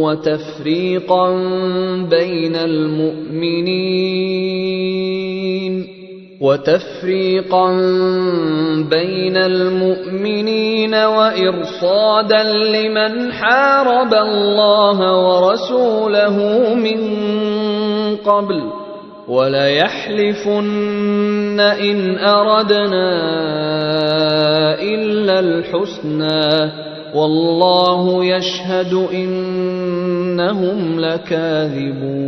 وتفریقا بین المؤمنین وإرصادا لمن حارب اللہ ورسولہ من قبل وَلَيَحْلِفُنَّ إِنْ أَرَدْنَا إِلَّا الْحُسْنَى وَاللَّهُ يَشْهَدُ إِنَّهُمْ لَكَاذِبُونَ.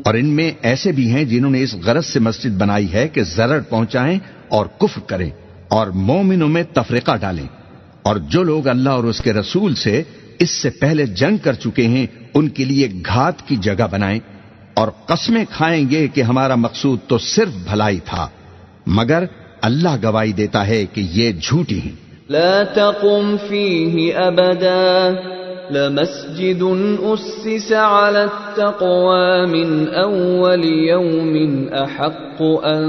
اور ان میں ایسے بھی ہیں جنہوں نے اس غرض سے مسجد بنائی ہے کہ ضرر پہنچائیں اور کفر کریں اور مومنوں میں تفرقہ ڈالیں، اور جو لوگ اللہ اور اس کے رسول سے اس سے پہلے جنگ کر چکے ہیں ان کے لیے گھات کی جگہ بنائیں، اور قسمیں کھائیں گے کہ ہمارا مقصود تو صرف بھلائی تھا، مگر اللہ گواہی دیتا ہے کہ یہ جھوٹی ہیں. لا تقم فيه أبدا لمسجد أسس على التقوى من أول يوم أحق أن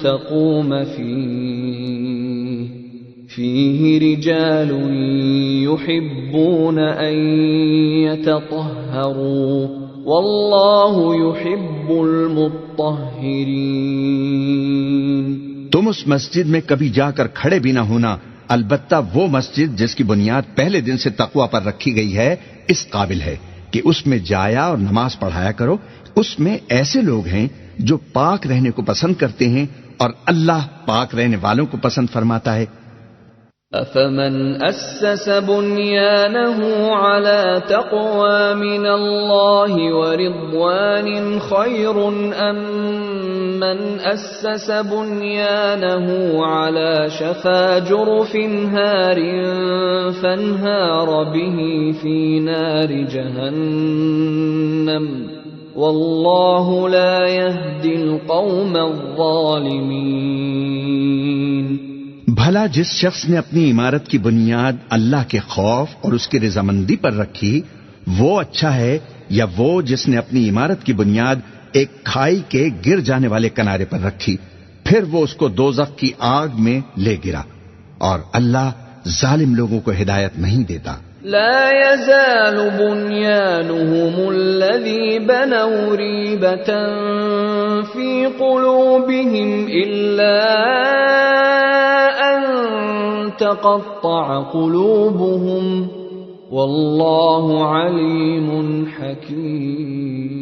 تقوم فيه رجال يحبون أن يتطهروا والله يحب المطهرين. تم اس مسجد میں کبھی جا کر کھڑے بھی نہ ہونا، البتہ وہ مسجد جس کی بنیاد پہلے دن سے تقوی پر رکھی گئی ہے اس قابل ہے کہ اس میں جایا اور نماز پڑھایا کرو. اس میں ایسے لوگ ہیں جو پاک رہنے کو پسند کرتے ہیں اور اللہ پاک رہنے والوں کو پسند فرماتا ہے. أَفَمَنْ أَسَّسَ بُنْيَانَهُ عَلَى تَقْوَى مِنَ اللَّهِ وَرِضْوَانٍ خَيْرٌ أَمْ مَنْ أَسَّسَ بُنْيَانَهُ عَلَى شَفَا جُرُفٍ هَارٍ فَانْهَارَ بِهِ فِي نَارِ جَهَنَّمَ وَاللَّهُ لَا يَهْدِي الْقَوْمَ الظَّالِمِينَ. بھلا جس شخص نے اپنی عمارت کی بنیاد اللہ کے خوف اور اس کی رضامندی پر رکھی وہ اچھا ہے، یا وہ جس نے اپنی عمارت کی بنیاد ایک کھائی کے گر جانے والے کنارے پر رکھی پھر وہ اس کو دوزخ کی آگ میں لے گرا، اور اللہ ظالم لوگوں کو ہدایت نہیں دیتا. لا يزال بنيانهم الذي بنوا ريبة في قلوبهم إلا أن تقطع قلوبهم واللہ علیم حکیم۔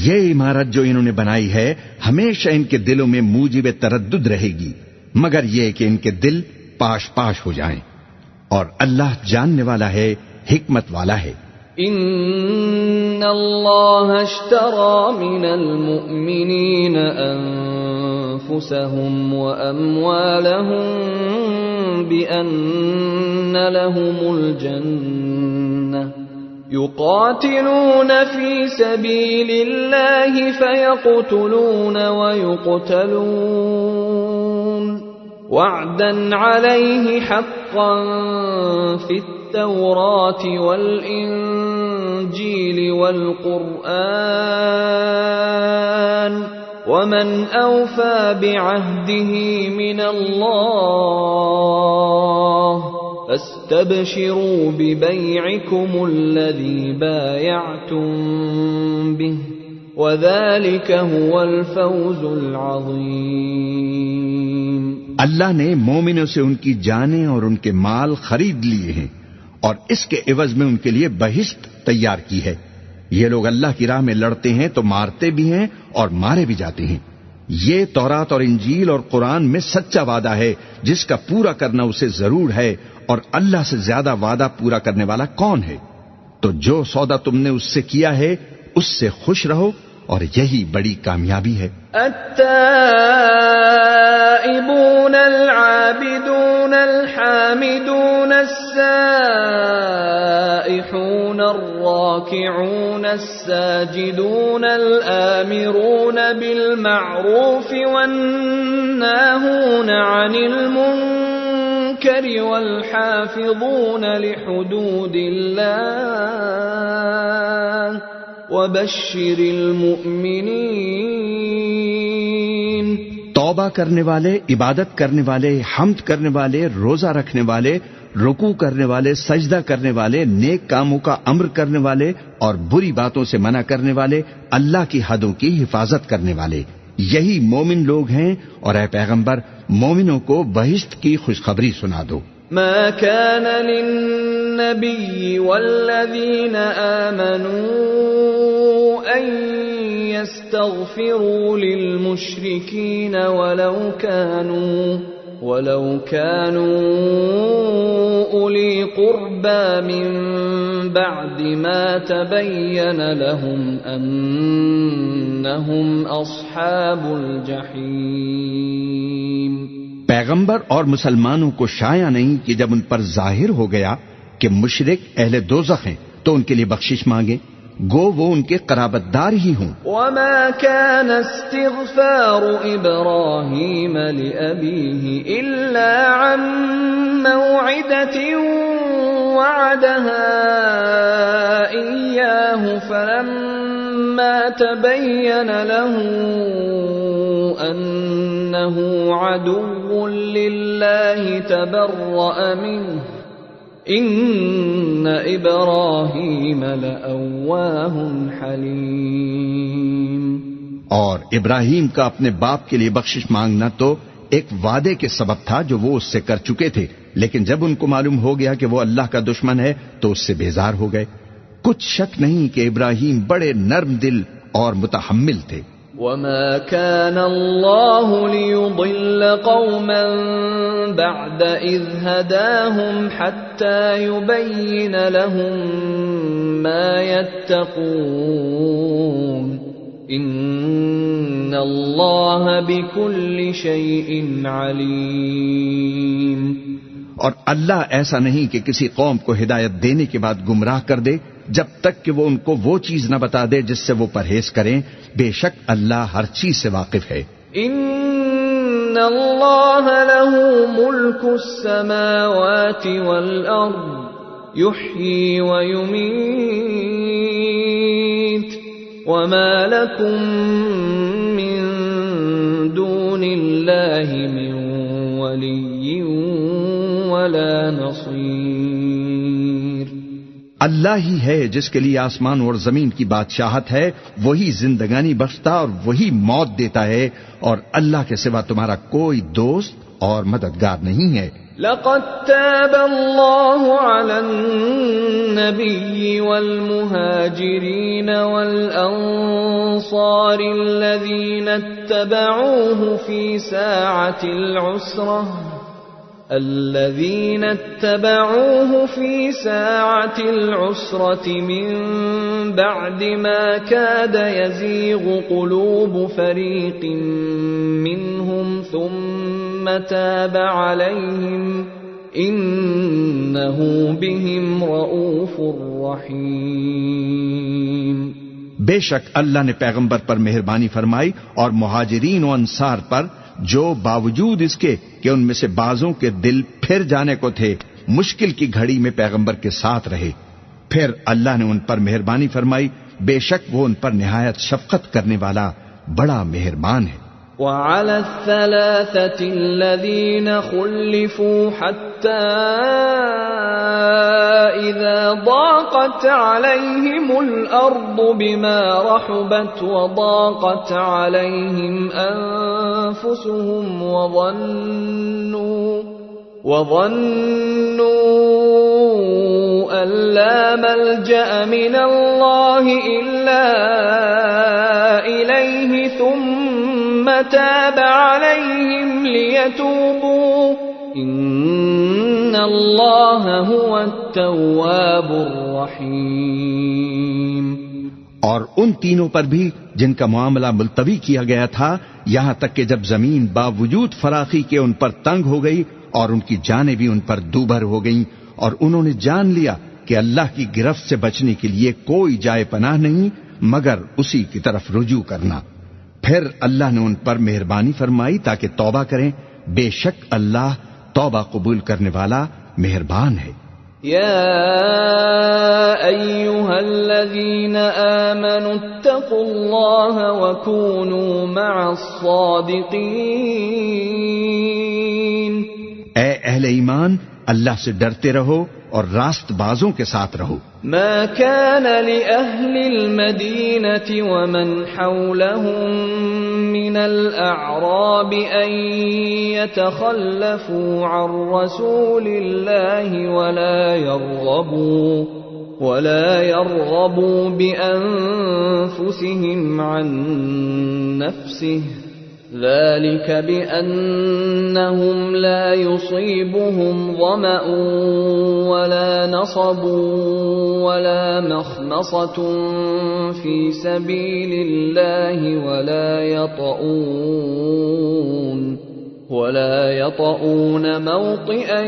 یہ عمارت جو انہوں نے بنائی ہے ہمیشہ ان کے دلوں میں موجب تردد رہے گی، مگر یہ کہ ان کے دل پاش پاش ہو جائیں، اور اللہ جاننے والا ہے، حکمت والا ہے۔ ان اللہ اشترى من المؤمنین انفسهم واموالهم بان لهم الجنة يقاتلون في سبيل الله فيقتلون ويقتلون وعدا عليه حقا في التوراة والإنجيل والقرآن ومن أوفى بعهده من الله فاستبشروا ببيعكم الذي بايعتم به وذلك هو الفوز العظيم۔ اللہ نے مومنوں سے ان کی جانیں اور ان کے مال خرید لیے ہیں، اور اس کے عوض میں ان کے لیے بہشت تیار کی ہے۔ یہ لوگ اللہ کی راہ میں لڑتے ہیں تو مارتے بھی ہیں اور مارے بھی جاتے ہیں۔ یہ تورات اور انجیل اور قرآن میں سچا وعدہ ہے جس کا پورا کرنا اسے ضرور ہے، اور اللہ سے زیادہ وعدہ پورا کرنے والا کون ہے؟ تو جو سودا تم نے اس سے کیا ہے اس سے خوش رہو، اور یہی بڑی کامیابی ہے۔ التائبون العابدون الحامدون السائحون الراكعون الساجدون الآمرون بالمعروف والناهون عن المنكر والحافظون لحدود الله وبشر المؤمنین۔ توبہ کرنے والے، عبادت کرنے والے، حمد کرنے والے، روزہ رکھنے والے، رکوع کرنے والے، سجدہ کرنے والے، نیک کاموں کا امر کرنے والے اور بری باتوں سے منع کرنے والے، اللہ کی حدوں کی حفاظت کرنے والے، یہی مومن لوگ ہیں، اور اے پیغمبر مومنوں کو بہشت کی خوشخبری سنا دو۔ ما كان للنبي والذين آمنوا أن يستغفروا للمشركين ولو كانوا أولي قربى من بعد ما تبين لهم أنهم أصحاب الجحيم۔ پیغمبر اور مسلمانوں کو شایع نہیں کہ جب ان پر ظاہر ہو گیا کہ مشرک اہل دوزخ ہیں تو ان کے لیے بخشش مانگے، گو وہ ان کے قرابت دار ہی ہوں۔ وما كان استغفار إبراهيم لأبيه إلا عن موعدة وعدها إياه فلما تبين له أنه عدو لله تبرأ منه إن إبراهيم لأواه حليم۔ اور ابراہیم کا اپنے باپ کے لیے بخشش مانگنا تو ایک وعدے کے سبب تھا جو وہ اس سے کر چکے تھے، لیکن جب ان کو معلوم ہو گیا کہ وہ اللہ کا دشمن ہے تو اس سے بیزار ہو گئے۔ کچھ شک نہیں کہ ابراہیم بڑے نرم دل اور متحمل تھے۔ وما كان الله ليضل قوما بعد إذ هداهم حتى يبين لهم ما يتقون إن الله بكل شيء عليم۔ اور اللہ ایسا نہیں کہ کسی قوم کو ہدایت دینے کے بعد گمراہ کر دے جب تک کہ وہ ان کو وہ چیز نہ بتا دے جس سے وہ پرہیز کریں، بے شک اللہ ہر چیز سے واقف ہے۔ ان اللہ له ملک السماوات والارض یحیی ویمیت وما لکم من دون اللہ من ولی ولا نصیر۔ اللہ ہی ہے جس کے لیے آسمان اور زمین کی بادشاہت ہے، وہی زندگانی بخشتا اور وہی موت دیتا ہے، اور اللہ کے سوا تمہارا کوئی دوست اور مددگار نہیں ہے۔ لقد تاب الله على النبي والمهاجرين والأنصار الذين اتبعوه في ساعة العسرة من بعد ما كاد يزيغ قلوب فريق منهم ثم تاب عليهم إنه بهم رؤوف رحيم۔ بے شک اللہ نے پیغمبر پر مہربانی فرمائی اور مہاجرین و انصار پر، جو باوجود اس کے کہ ان میں سے بعضوں کے دل پھر جانے کو تھے، مشکل کی گھڑی میں پیغمبر کے ساتھ رہے، پھر اللہ نے ان پر مہربانی فرمائی، بے شک وہ ان پر نہایت شفقت کرنے والا بڑا مہربان ہے۔ وعلى الثلاثة الذين خلفوا حتى إذا ضاقت عليهم الأرض بما رحبت وضاقت عليهم أنفسهم وظنوا أن لا ملجأ من الله إلا إليه ثم تاب عليهم ليتوبوا إن الله هو التواب الرحيم۔ اور ان تینوں پر بھی جن کا معاملہ ملتوی کیا گیا تھا، یہاں تک کہ جب زمین باوجود فراخی کے ان پر تنگ ہو گئی اور ان کی جانیں بھی ان پر دوبھر ہو گئیں، اور انہوں نے جان لیا کہ اللہ کی گرفت سے بچنے کے لیے کوئی جائے پناہ نہیں مگر اسی کی طرف رجوع کرنا، پھر اللہ نے ان پر مہربانی فرمائی تاکہ توبہ کریں، بے شک اللہ توبہ قبول کرنے والا مہربان ہے۔ يا أيها الذين آمنوا اتقوا الله وكونوا مع الصادقين۔ اے اہل ایمان، اللہ سے ڈرتے رہو اور راست بازوں کے ساتھ رہو۔ ما كان لأهل المدينة ومن حولهم من الأعراب أن يتخلفوا عن رسول الله ولا يرغبوا بأنفسهم عن نفسه، ذلك بأنهم لا يصيبهم ظمأ ولا نصب ولا مخمصة في سبيل الله ولا يطؤون موطئا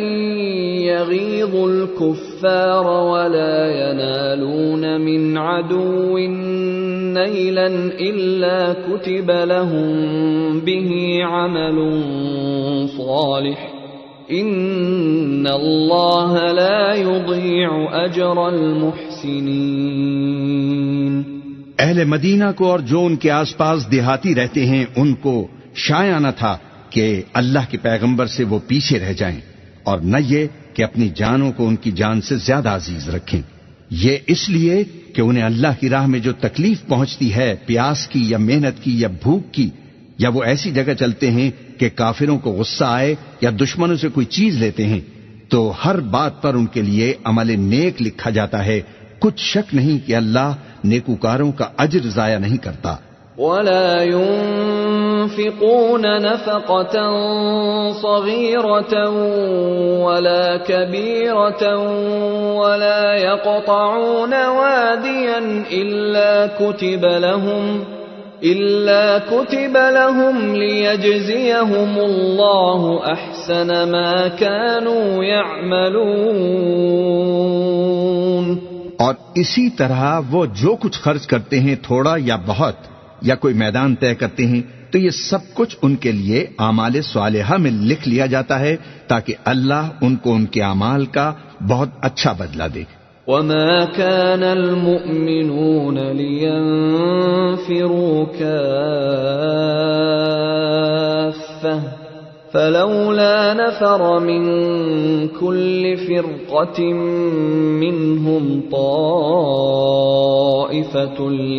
يغيظ الكفار ولا ينالون من عدو نيلا إلا كتب لهم به عمل صالح إن الله لا يضيع أجر المحسنين۔ اہل مدینہ کو اور جو ان کے آس پاس دیہاتی رہتے ہیں ان کو شایع نہ تھا کہ اللہ کے پیغمبر سے وہ پیچھے رہ جائیں، اور نہ یہ کہ اپنی جانوں کو ان کی جان سے زیادہ عزیز رکھیں، یہ اس لیے کہ انہیں اللہ کی راہ میں جو تکلیف پہنچتی ہے، پیاس کی یا محنت کی یا بھوک کی، یا وہ ایسی جگہ چلتے ہیں کہ کافروں کو غصہ آئے یا دشمنوں سے کوئی چیز لیتے ہیں، تو ہر بات پر ان کے لیے عمل نیک لکھا جاتا ہے، کچھ شک نہیں کہ اللہ نیکوکاروں کا اجر ضائع نہیں کرتا۔ ولا ينفقون نفقة صغيرة ولا كبيرة ولا يقطعون واديا إلا كتب لهم ليجزيهم الله أحسن ما كانوا يعملون۔ اور اسی طرح وہ جو کچھ خرچ کرتے ہیں، تھوڑا یا بہت، یا کوئی میدان طے کرتے ہیں، تو یہ سب کچھ ان کے لیے اعمال صالحہ میں لکھ لیا جاتا ہے تاکہ اللہ ان کو ان کے اعمال کا بہت اچھا بدلہ دے۔ وما كان المؤمنون لينفروا كافة فلولا نفر من كل فرقة منهم طائفة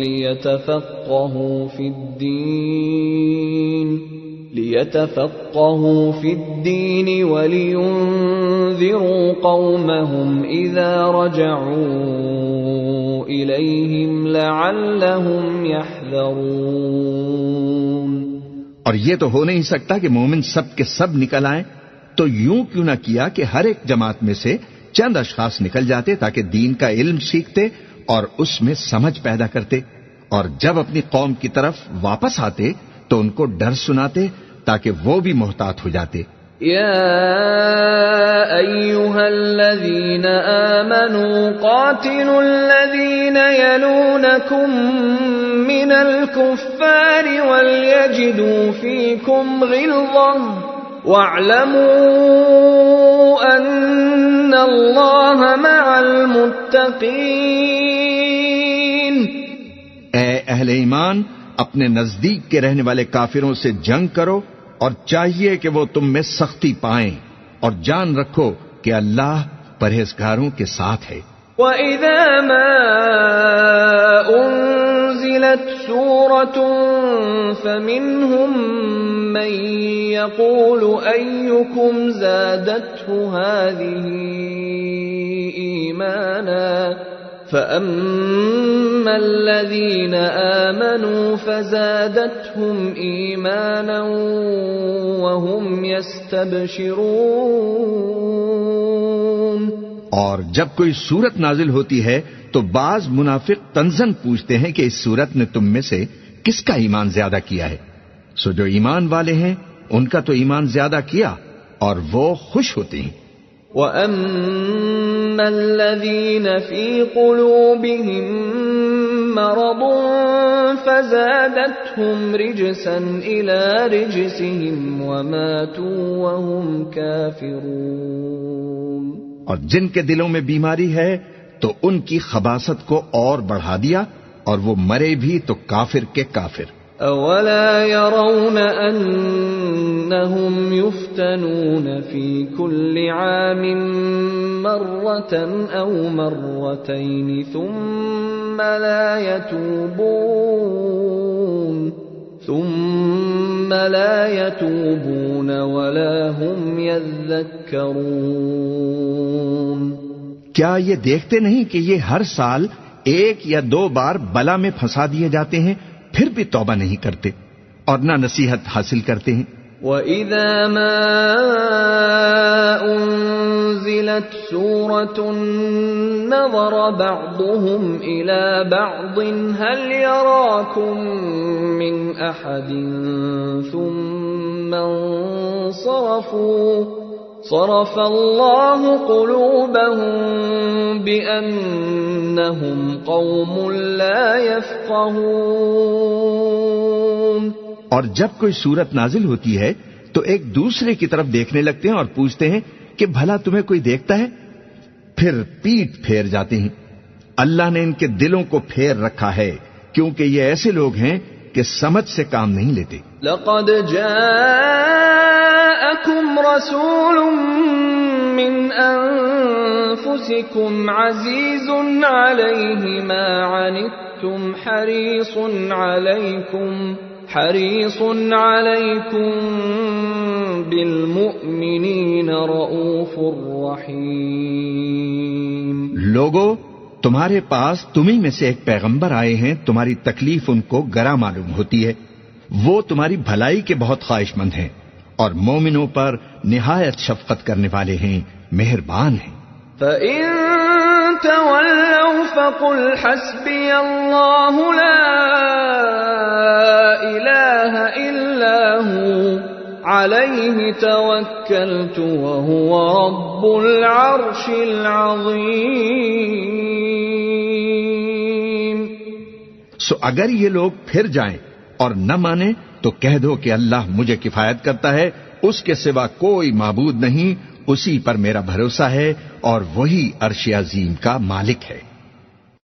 ليتفقهوا في الدين لِيَتَفَقَّهُوا فِي الدِّينِ وَلِيُنذِرُوا قَوْمَهُمْ إِذَا رَجَعُوا إِلَيْهِمْ لَعَلَّهُمْ يَحْذَرُونَ۔ اور یہ تو ہو نہیں سکتا کہ مومن سب کے سب نکل آئیں، تو یوں کیوں نہ کیا کہ ہر ایک جماعت میں سے چند اشخاص نکل جاتے تاکہ دین کا علم سیکھتے اور اس میں سمجھ پیدا کرتے، اور جب اپنی قوم کی طرف واپس آتے تو ان کو ڈر سناتے تاکہ وہ بھی محتاط ہو جاتے۔ يا أيها الذين آمنوا قاتلوا الذين يلونكم من الكفار وليجدوا فيكم غلظة واعلموا أن الله مع المتقين۔ اے اہل ایمان، اپنے نزدیک کے رہنے والے کافروں سے جنگ کرو اور چاہیے کہ وہ تم میں سختی پائیں، اور جان رکھو کہ اللہ پرہیزگاروں کے ساتھ ہے۔ وَإِذَا مَا أُنزِلَتْ سُورَةٌ فَمِنْهُم مَّن يَقُولُ أَيُّكُمْ زَادَتْهُ هَٰذِهِ إِيمَانًا فَأَمَّا الَّذِينَ آمَنُوا فَزَادَتْهُمْ إِيمَانًا وَهُمْ يَسْتَبْشِرُونَ۔ اور جب کوئی سورت نازل ہوتی ہے تو بعض منافق طنزاً پوچھتے ہیں کہ اس سورت نے تم میں سے کس کا ایمان زیادہ کیا ہے؟ سو جو ایمان والے ہیں ان کا تو ایمان زیادہ کیا اور وہ خوش ہوتے ہیں۔ وَأَمَّا الَّذِينَ فِي قُلُوبِهِم مَّرَضٌ فَزَادَتْهُمْ رِجْسًا إِلَى رِجْسِهِمْ وَمَاتُوا وَهُمْ كَافِرُونَ۔ اور جن کے دلوں میں بیماری ہے تو ان کی خباثت کو اور بڑھا دیا اور وہ مرے بھی تو کافر کے کافر۔ أَوَلَا يَرَوْنَ أَنَّهُمْ يُفْتَنُونَ فِي كُلِّ عَامٍ مَّرَّةً أَوْ مَرَّتَيْنِ ثُمَّ لَا يَتُوبُونَ وَلَا هُمْ يَذَّكَّرُونَ۔ کیا یہ دیکھتے نہیں کہ یہ ہر سال ایک یا دو بار بلا میں پھنسا دیے جاتے ہیں، پھر بھی توبہ نہیں کرتے اور نہ نصیحت حاصل کرتے ہیں۔ وَإِذَا مَا أُنزِلَتْ سُورَةٌ نَظَرَ بَعْضُهُمْ إِلَى بَعْضٍ هَلْ يَرَاكُمْ مِنْ أَحَدٍ ثُمَّ انصَرَفُوا صَرَفَ اللَّهُ قُلُوبَهُم بِأَنَّهُمْ قَوْمٌ لَّا يَفْقَهُونَ۔ اور جب کوئی صورت نازل ہوتی ہے تو ایک دوسرے کی طرف دیکھنے لگتے ہیں اور پوچھتے ہیں کہ بھلا تمہیں کوئی دیکھتا ہے؟ پھر پیٹ پھیر جاتے ہیں۔ اللہ نے ان کے دلوں کو پھیر رکھا ہے کیونکہ یہ ایسے لوگ ہیں کہ سمجھ سے کام نہیں لیتے۔ لَقَدْ جَاءَكُمْ رَسُولٌ مِّنْ أَنفُسِكُمْ عَزِيزٌ عَلَيْهِ مَا عَنِتُّمْ حريص عليكم بالمؤمنين رؤوف رحيم۔ لوگو، تمہارے پاس تمہیں میں سے ایک پیغمبر آئے ہیں، تمہاری تکلیف ان کو گراں معلوم ہوتی ہے، وہ تمہاری بھلائی کے بہت خواہش مند ہیں اور مومنوں پر نہایت شفقت کرنے والے ہیں، مہربان ہیں۔ فَإِن تَوَلَّوْا فَقُلْ حَسْبِيَ اللَّهُ لَا إِلَٰهَ إِلَّا هُوَ عَلَيْهِ تَوَكَّلْتُ وَهُوَ رَبُّ الْعَرْشِ الْعَظِيمِ۔ سو اگر یہ لوگ پھر جائیں اور نہ مانیں تو کہہ دو کہ اللہ مجھے کفایت کرتا ہے، اس کے سوا کوئی معبود نہیں، اسی پر میرا بھروسہ ہے اور وہی عرش عظیم کا مالک ہے۔